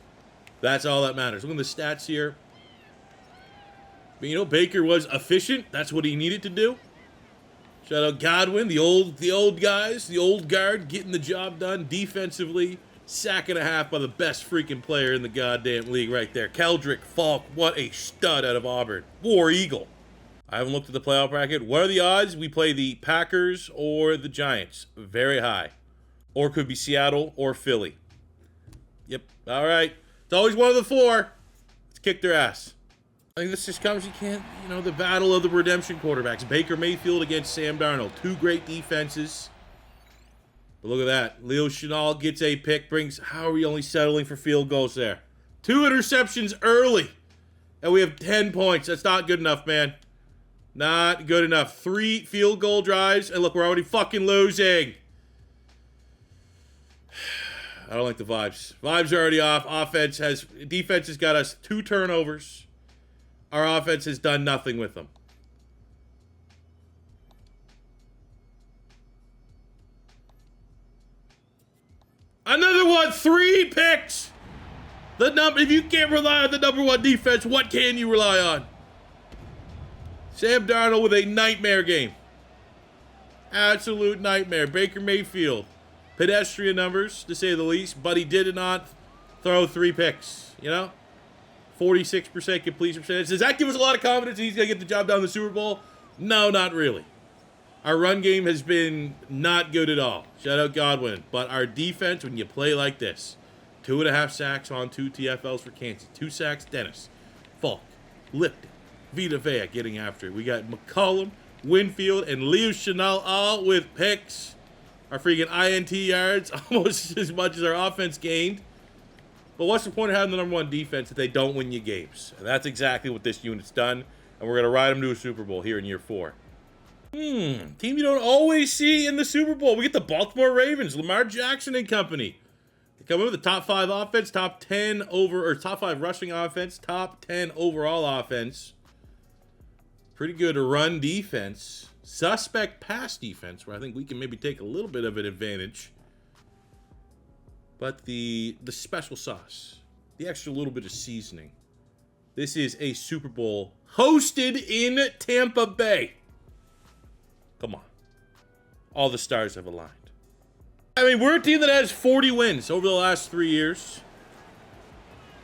S1: That's all that matters. Look at the stats here. But, you know, Baker was efficient. That's what he needed to do. Shout out Godwin, the old guys, the old guard, getting the job done defensively. Sack and a half by the best freaking player in the goddamn league right there. Keldric Faulk, what a stud out of Auburn. War Eagle. I haven't looked at the playoff bracket. What are the odds? We play the Packers or the Giants. Very high. Or could be Seattle or Philly. Yep. All right. It's always one of the 4. Let's kick their ass. I think this just comes, you can't, you know, the battle of the redemption quarterbacks. Baker Mayfield against Sam Darnold. 2 great defenses. But look at that. Leo Chenal gets a pick, how are we only settling for field goals there? 2 interceptions early. And we have 10 points. That's not good enough, man. Not good enough. 3 field goal drives, and look, we're already fucking losing. I don't like the vibes. Vibes are already off. Defense has got us 2 turnovers. Our offense has done nothing with them. Another one, 3 picks. If you can't rely on the number 1 defense, what can you rely on? Sam Darnold with a nightmare game. Absolute nightmare. Baker Mayfield. Pedestrian numbers, to say the least, but he did not throw 3 picks, you know? 46% completion percentage. Does that give us a lot of confidence that he's going to get the job done in the Super Bowl? No, not really. Our run game has been not good at all. Shout out Godwin. But our defense, when you play like this, 2.5 sacks on 2 TFLs for Kansas. 2 sacks, Dennis. Faulk. Lipton. Vita getting after it. We got McCollum, Winfield, and Leo Chanel all with picks. Our freaking INT yards, almost as much as our offense gained. But what's the point of having the #1 defense if they don't win you games? And that's exactly what this unit's done. And we're going to ride them to a Super Bowl here in year 4. Team you don't always see in the Super Bowl. We get the Baltimore Ravens, Lamar Jackson and company. They come in with the top 5 offense, top 5 rushing offense, top 10 overall offense. Pretty good run defense. Suspect pass defense, where I think we can maybe take a little bit of an advantage. But the special sauce, the extra little bit of seasoning. This is a Super Bowl hosted in Tampa Bay. Come on. All the stars have aligned. I mean, we're a team that has 40 wins over the last 3 years.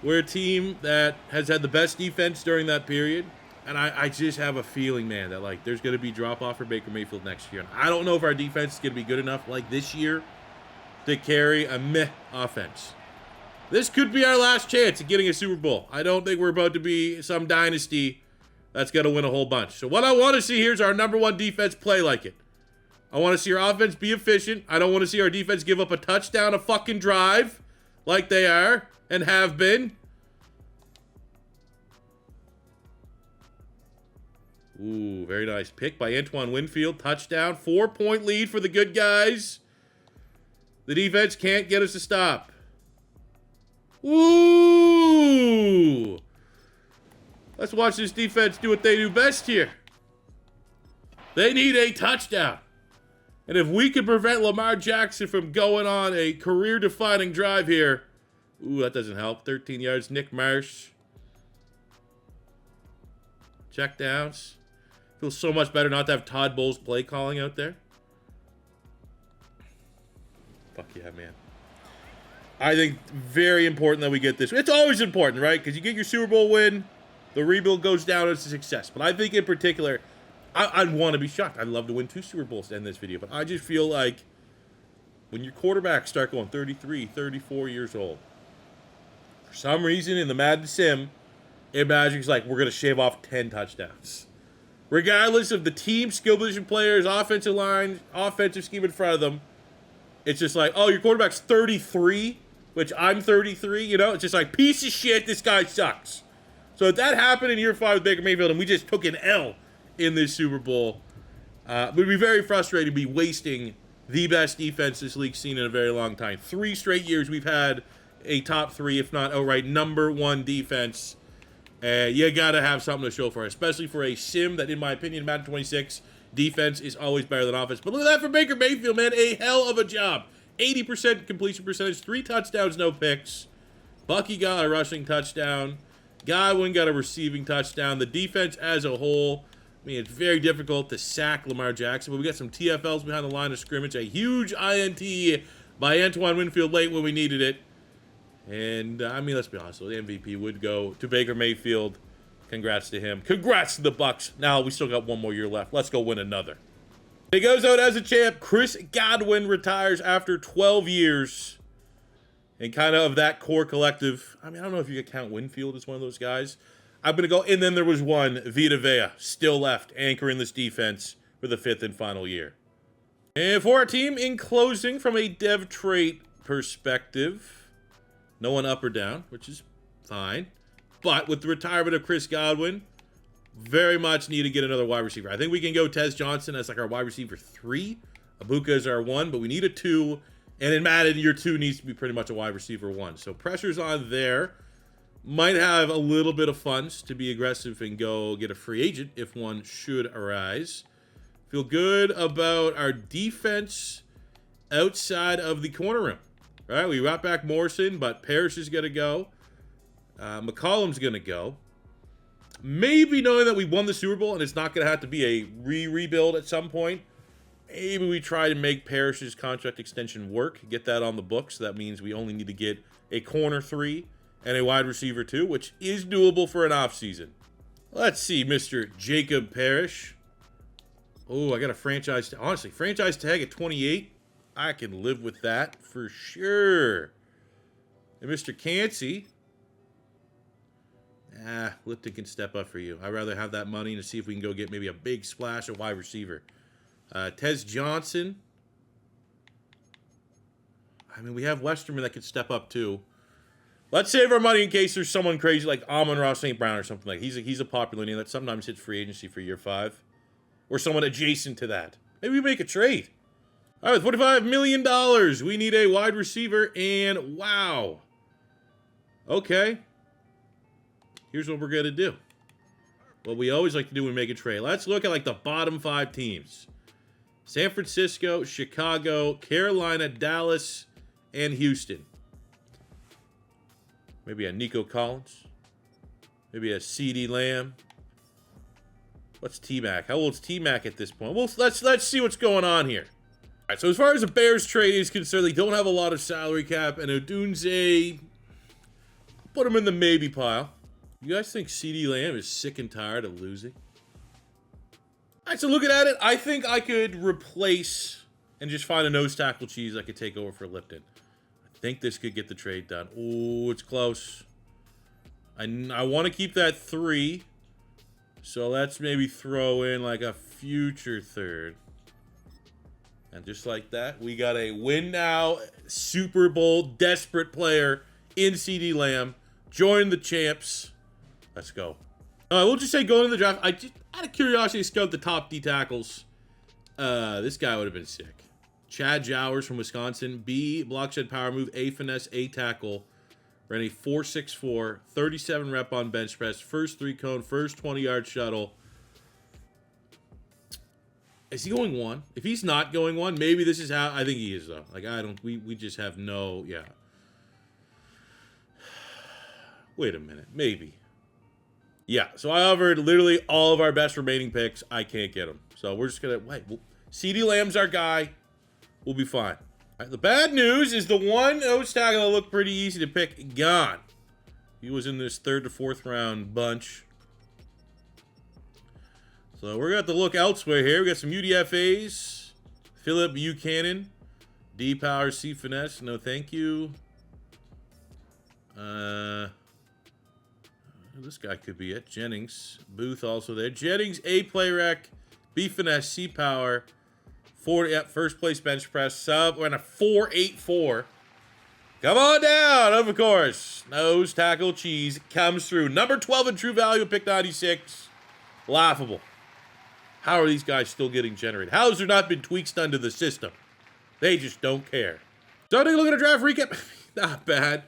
S1: We're a team that has had the best defense during that period. And I just have a feeling, man, that, like, there's going to be drop-off for Baker Mayfield next year. And I don't know if our defense is going to be good enough, like this year, to carry a meh offense. This could be our last chance at getting a Super Bowl. I don't think we're about to be some dynasty that's going to win a whole bunch. So what I want to see here is our #1 defense play like it. I want to see our offense be efficient. I don't want to see our defense give up a touchdown a fucking drive like they are and have been. Ooh, very nice pick by Antoine Winfield. Touchdown. 4-point lead for the good guys. The defense can't get us to stop. Ooh. Let's watch this defense do what they do best here. They need a touchdown. And if we can prevent Lamar Jackson from going on a career-defining drive here. Ooh, that doesn't help. 13 yards. Nick Marsh. Check downs. Feels so much better not to have Todd Bowles play calling out there. Fuck yeah, man. I think very important that we get this. It's always important, right? Because you get your Super Bowl win, the rebuild goes down as a success. But I think in particular, I'd want to be shocked. I'd love to win 2 Super Bowls to end this video. But I just feel like when your quarterbacks start going 33, 34 years old, for some reason in the Madden sim, it magic's like we're going to shave off 10 touchdowns. Regardless of the team, skill position players, offensive line, offensive scheme in front of them, it's just like, oh, your quarterback's 33, which I'm 33, you know? It's just like, piece of shit, this guy sucks. So if that happened in year 5 with Baker Mayfield and we just took an L in this Super Bowl, it would be very frustrating to be wasting the best defense this league's seen in a very long time. 3 straight years we've had a top 3, if not outright #1 defense. You got to have something to show for it, especially for a sim that, in my opinion, Madden 26, defense is always better than offense. But look at that for Baker Mayfield, man. A hell of a job. 80% completion percentage, 3 touchdowns, no picks. Bucky got a rushing touchdown. Godwin got a receiving touchdown. The defense as a whole, I mean, it's very difficult to sack Lamar Jackson, but we got some TFLs behind the line of scrimmage. A huge INT by Antoine Winfield late when we needed it. And, I mean, let's be honest, the MVP would go to Baker Mayfield. Congrats to him. Congrats to the Bucs. Now, we still got 1 more year left. Let's go win another. He goes out as a champ. Chris Godwin retires after 12 years. And kind of that core collective. I mean, I don't know if you could count Winfield as one of those guys. I'm going to go, and then there was one, Vita, still left, anchoring this defense for the 5th and final year. And for our team, in closing, from a dev trait perspective, no one up or down, which is fine. But with the retirement of Chris Godwin, very much need to get another wide receiver. I think we can go Tez Johnson as like our wide receiver 3. Abuka is our 1, but we need a 2. And in Madden, your 2 needs to be pretty much a wide receiver 1. So pressure's on there. Might have a little bit of funds to be aggressive and go get a free agent if one should arise. Feel good about our defense outside of the corner room. All right, we got back Morrison, but Parrish is going to go. McCollum's going to go. Maybe knowing that we won the Super Bowl and it's not going to have to be a rebuild at some point. Maybe we try to make Parrish's contract extension work, get that on the books. That means we only need to get a corner 3 and a wide receiver 2, which is doable for an offseason. Let's see, Mr. Jacob Parrish. Oh, I got a franchise. Honestly, franchise tag at 28. I can live with that for sure. And Mr. Cansey. Lipton can step up for you. I'd rather have that money to see if we can go get maybe a big splash of wide receiver. Tez Johnson. I mean, we have Westerman that could step up too. Let's save our money in case there's someone crazy like Amon-Ra St. Brown or something like that. He's a popular name that sometimes hits free agency for year 5. Or someone adjacent to that. Maybe we make a trade. All right, $45 million. We need a wide receiver, and wow. Okay. Here's what we're going to do. What we always like to do when we make a trade. Let's look at like the bottom 5 teams. San Francisco, Chicago, Carolina, Dallas, and Houston. Maybe a Nico Collins. Maybe a CeeDee Lamb. What's T-Mac? How old's T-Mac at this point? Well, let's see what's going on here. All right, so as far as the Bears trade is concerned, they don't have a lot of salary cap, and Odunze, put him in the maybe pile. You guys think CeeDee Lamb is sick and tired of losing? All right, so looking at it, I think I could replace and just find a nose tackle cheese I could take over for Lipton. I think this could get the trade done. Oh, it's close. I want to keep that 3. So let's maybe throw in like a future 3rd. And just like that, we got a win now, Super Bowl desperate player in CeeDee Lamb. Join the champs. Let's go. We'll just say going to the draft. I just, out of curiosity, scout the top D tackles. This guy would have been sick. Chad Jowers from Wisconsin. B, block shed power move. A, finesse. A, tackle. Ran a 4.64, 37 rep on bench press, first 3 cone, first 20-yard shuttle. Is he going 1? If he's not going 1, maybe this is how I think he is though. Like we just have no, yeah. Wait a minute, maybe. Yeah, so I offered literally all of our best remaining picks. I can't get them. So we're just gonna wait. CeeDee Lamb's our guy. We'll be fine. The bad news is the one nose tackle that looked pretty easy to pick, gone. He was in this 3rd to 4th round bunch. So we're going to have to look elsewhere here. We got some UDFAs. Philip Buchanan. D power, C finesse. No thank you. This guy could be it. Jennings. Booth also there. Jennings, A play rec. B finesse, C power. 40, yep, first place bench press. Sub, we're in a 4.84. Come on down, of course. Nose tackle cheese comes through. Number 12 in true value, pick 96. Laughable. How are these guys still getting generated? How has there not been tweaks done to the system? They just don't care. So take a look at a draft recap. Not bad.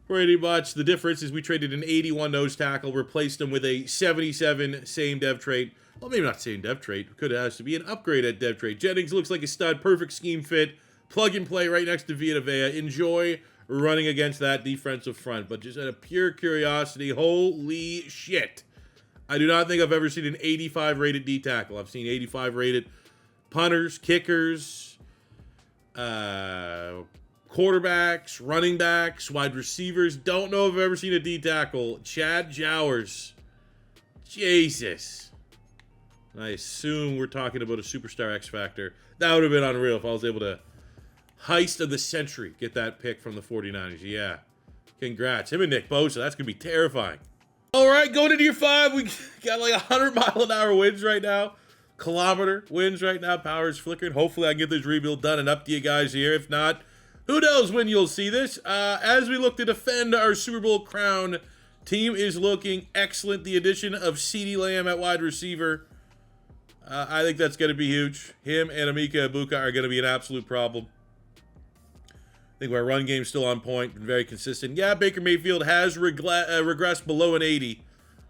S1: Pretty much. The difference is we traded an 81 nose tackle, replaced him with a 77 same dev trait. Well, maybe not same dev trait. Could have to be an upgrade at dev trait. Jennings looks like a stud. Perfect scheme fit. Plug and play right next to Vita. Enjoy running against that defensive front. But just out of pure curiosity, holy shit. I do not think I've ever seen an 85 rated D tackle. I've seen 85 rated punters, kickers, quarterbacks, running backs, wide receivers. Don't know if I've ever seen a D tackle. Chad Jowers. Jesus. I assume we're talking about a superstar X Factor. That would have been unreal if I was able to heist of the century. Get that pick from the 49ers. Yeah. Congrats. Him and Nick Bosa. That's going to be terrifying. All right, going into year 5. We got like 100-mile-an-hour winds right now. Kilometer winds right now. Power is flickering. Hopefully I can get this rebuild done and up to you guys here. If not, who knows when you'll see this. As we look to defend our Super Bowl crown, team is looking excellent. The addition of CeeDee Lamb at wide receiver. I think that's going to be huge. Him and Emeka Egbuka are going to be an absolute problem. I think our run game's still on point, been very consistent. Yeah, Baker Mayfield has regressed below an 80,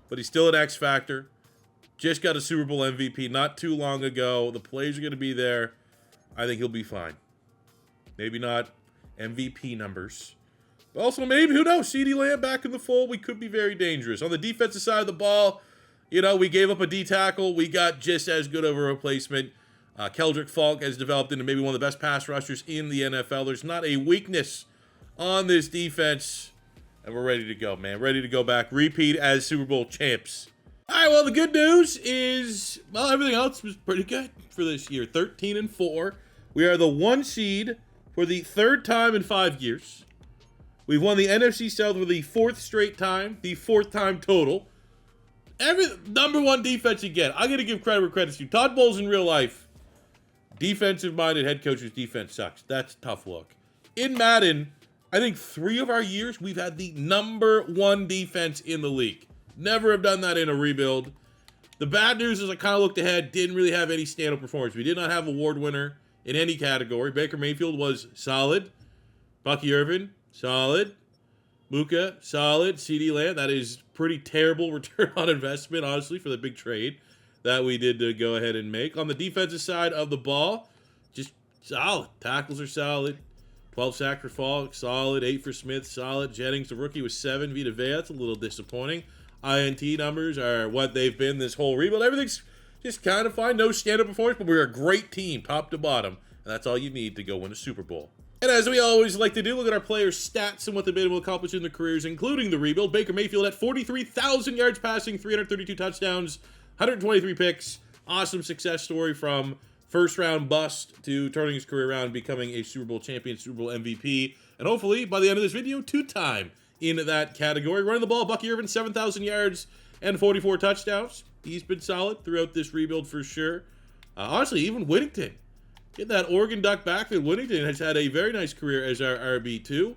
S1: but he's still an X factor. Just got a Super Bowl MVP not too long ago. The plays are going to be there. I think he'll be fine. Maybe not MVP numbers. But also, maybe, who knows, CeeDee Lamb back in the fold. We could be very dangerous. On the defensive side of the ball, you know, we gave up a D tackle. We got just as good of a replacement. Keldric, Faulk has developed into maybe one of the best pass rushers in the NFL. There's not a weakness on this defense. And we're ready to go, man. Ready to go back. Repeat as Super Bowl champs. All right, well, the good news is, well, everything else was pretty good for this year. 13-4. We are the 1 seed for the 3rd time in 5 years. We've won the NFC South for the 4th straight time, the 4th time total. Every number 1 defense you get. I'm going to give credit where credit's due. Todd Bowles in real life. Defensive-minded head coach's defense sucks. That's a tough look. In Madden, I think 3 of our years, we've had the number 1 defense in the league. Never have done that in a rebuild. The bad news is I kind of looked ahead, didn't really have any stand-up performance. We did not have award winner in any category. Baker Mayfield was solid. Bucky Irvin, solid. Luka, solid. CeeDee Lamb, that is pretty terrible return on investment, honestly, for the big trade that we did to go ahead and make. On the defensive side of the ball, just solid. Tackles are solid. 12 sacks for Faulk, solid. 8 for Smith, solid. Jennings, the rookie, was 7. Vita, that's a little disappointing. INT numbers are what they've been this whole rebuild. Everything's just kind of fine. No stand-up performance, but we're a great team, top to bottom. And that's all you need to go win a Super Bowl. And as we always like to do, look at our players' stats and what they've been able to accomplish in their careers, including the rebuild. Baker Mayfield at 43,000 yards passing, 332 touchdowns, 123 picks. Awesome success story from first-round bust to turning his career around, becoming a Super Bowl champion, Super Bowl MVP, and hopefully, by the end of this video, 2-time in that category. Running the ball, Bucky Irvin, 7,000 yards and 44 touchdowns. He's been solid throughout this rebuild for sure. Honestly, even Whittington. Get that Oregon Duck backfield. Whittington has had a very nice career as our RB2.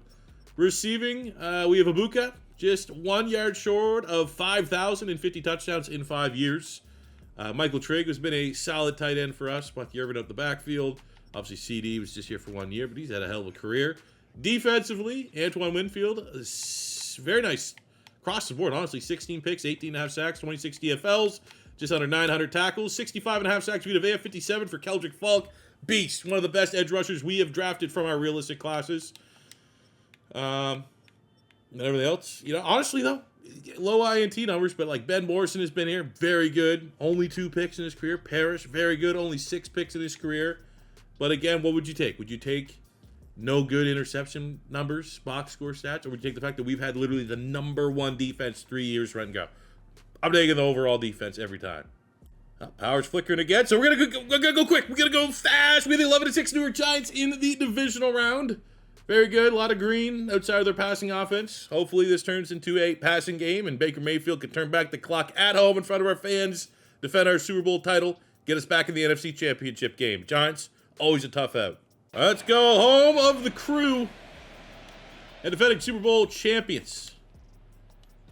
S1: Receiving, we have Ibuka, just 1 yard short of 5,050 touchdowns in 5 years. Michael Trigg has been a solid tight end for us. Bucky Irvin up the backfield. Obviously, CeeDee was just here for 1 year, but he's had a hell of a career. Defensively, Antoine Winfield, very nice across the board. Honestly, 16 picks, 18.5 sacks, 26 DFLs, just under 900 tackles, 65.5 sacks. Vita, 57 for Keldric, Faulk. Beast, one of the best edge rushers we have drafted from our realistic classes. And everything else, honestly though, low INT numbers, but like Ben Morrison has been here, very good. Only 2 picks in his career. Parrish, very good. Only 6 picks in his career. But again, what would you take? Would you take no good interception numbers, box score stats, or would you take the fact that we've had literally the number 1 defense 3 years run and go? I'm taking the overall defense every time. Power's flickering again, so we're gonna go quick. We're gonna go fast. We have the 11-6 New York Giants in the divisional round. Very good. A lot of green outside of their passing offense. Hopefully this turns into a passing game, and Baker Mayfield can turn back the clock at home in front of our fans, defend our Super Bowl title, get us back in the NFC Championship game. Giants, always a tough out. Let's go home of the crew and defending Super Bowl champions.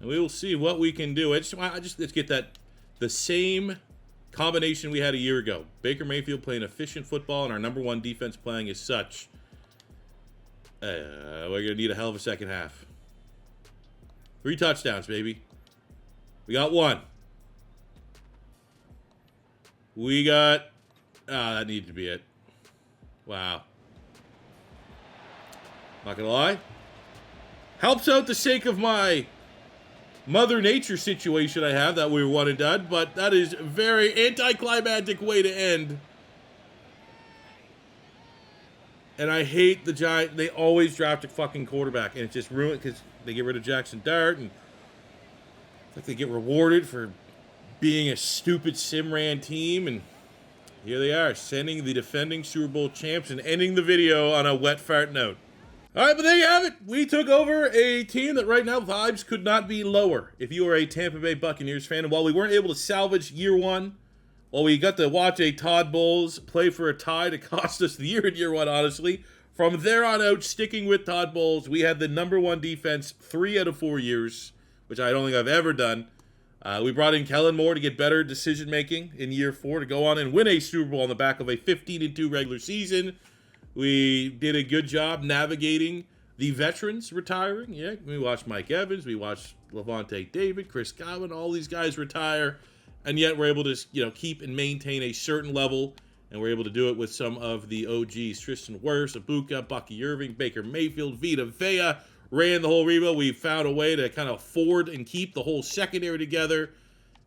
S1: And we will see what we can do. Let's get the same combination we had a year ago. Baker Mayfield playing efficient football and our number 1 defense playing as such. We're going to need a hell of a second half. 3 touchdowns, baby. We got 1. We got... that needed to be it. Wow. Not going to lie. Helps out the sake of my Mother Nature situation I have that we were 1 and done, but that is a very anticlimactic way to end. And I hate the Giants. They always draft a fucking quarterback, and it's just ruined because they get rid of Jackson Dart, and it's like they get rewarded for being a stupid Simran team, and here they are, sending the defending Super Bowl champs and ending the video on a wet fart note. All right, but there you have it. We took over a team that right now vibes could not be lower. If you are a Tampa Bay Buccaneers fan, and while we weren't able to salvage year 1, while we got to watch a Todd Bowles play for a tie to cost us the year in year 1, honestly, from there on out, sticking with Todd Bowles, we had the number 1 defense 3 out of 4 years, which I don't think I've ever done. We brought in Kellen Moore to get better decision-making in year 4 to go on and win a Super Bowl on the back of a 15-2 regular season. We did a good job navigating the veterans retiring. Yeah, we watched Mike Evans, we watched Lavonte David, Chris Godwin, all these guys retire, and yet we're able to, keep and maintain a certain level, and we're able to do it with some of the OGs: Tristan Wirfs, Ibuka, Bucky Irving, Baker Mayfield, Vita, ran the whole rebuild. We found a way to kind of forward and keep the whole secondary together,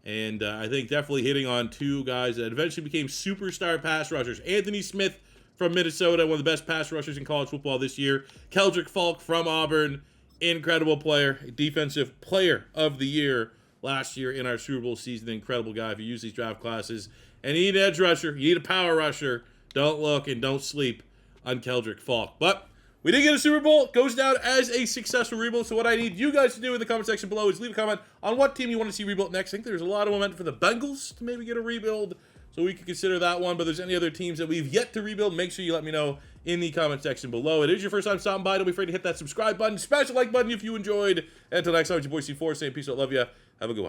S1: And I think definitely hitting on two guys that eventually became superstar pass rushers. Anthony Smith from Minnesota, one of the best pass rushers in college football this year. Keldric Faulk from Auburn, incredible player, defensive player of the year last year in our Super Bowl season. Incredible guy if you use these draft classes. And you need an edge rusher, you need a power rusher. Don't look and don't sleep on Keldric Faulk. But we did get a Super Bowl. It goes down as a successful rebuild. So what I need you guys to do in the comment section below is leave a comment on what team you want to see rebuilt next. I think there's a lot of momentum for the Bengals to maybe get a rebuild, so we could consider that one. But if there's any other teams that we've yet to rebuild, make sure you let me know in the comment section below. It is your first time stopping by. Don't be afraid to hit that subscribe button. Smash the like button if you enjoyed. And until next time, it's your boy C4 saying peace out. Love ya. Have a good one.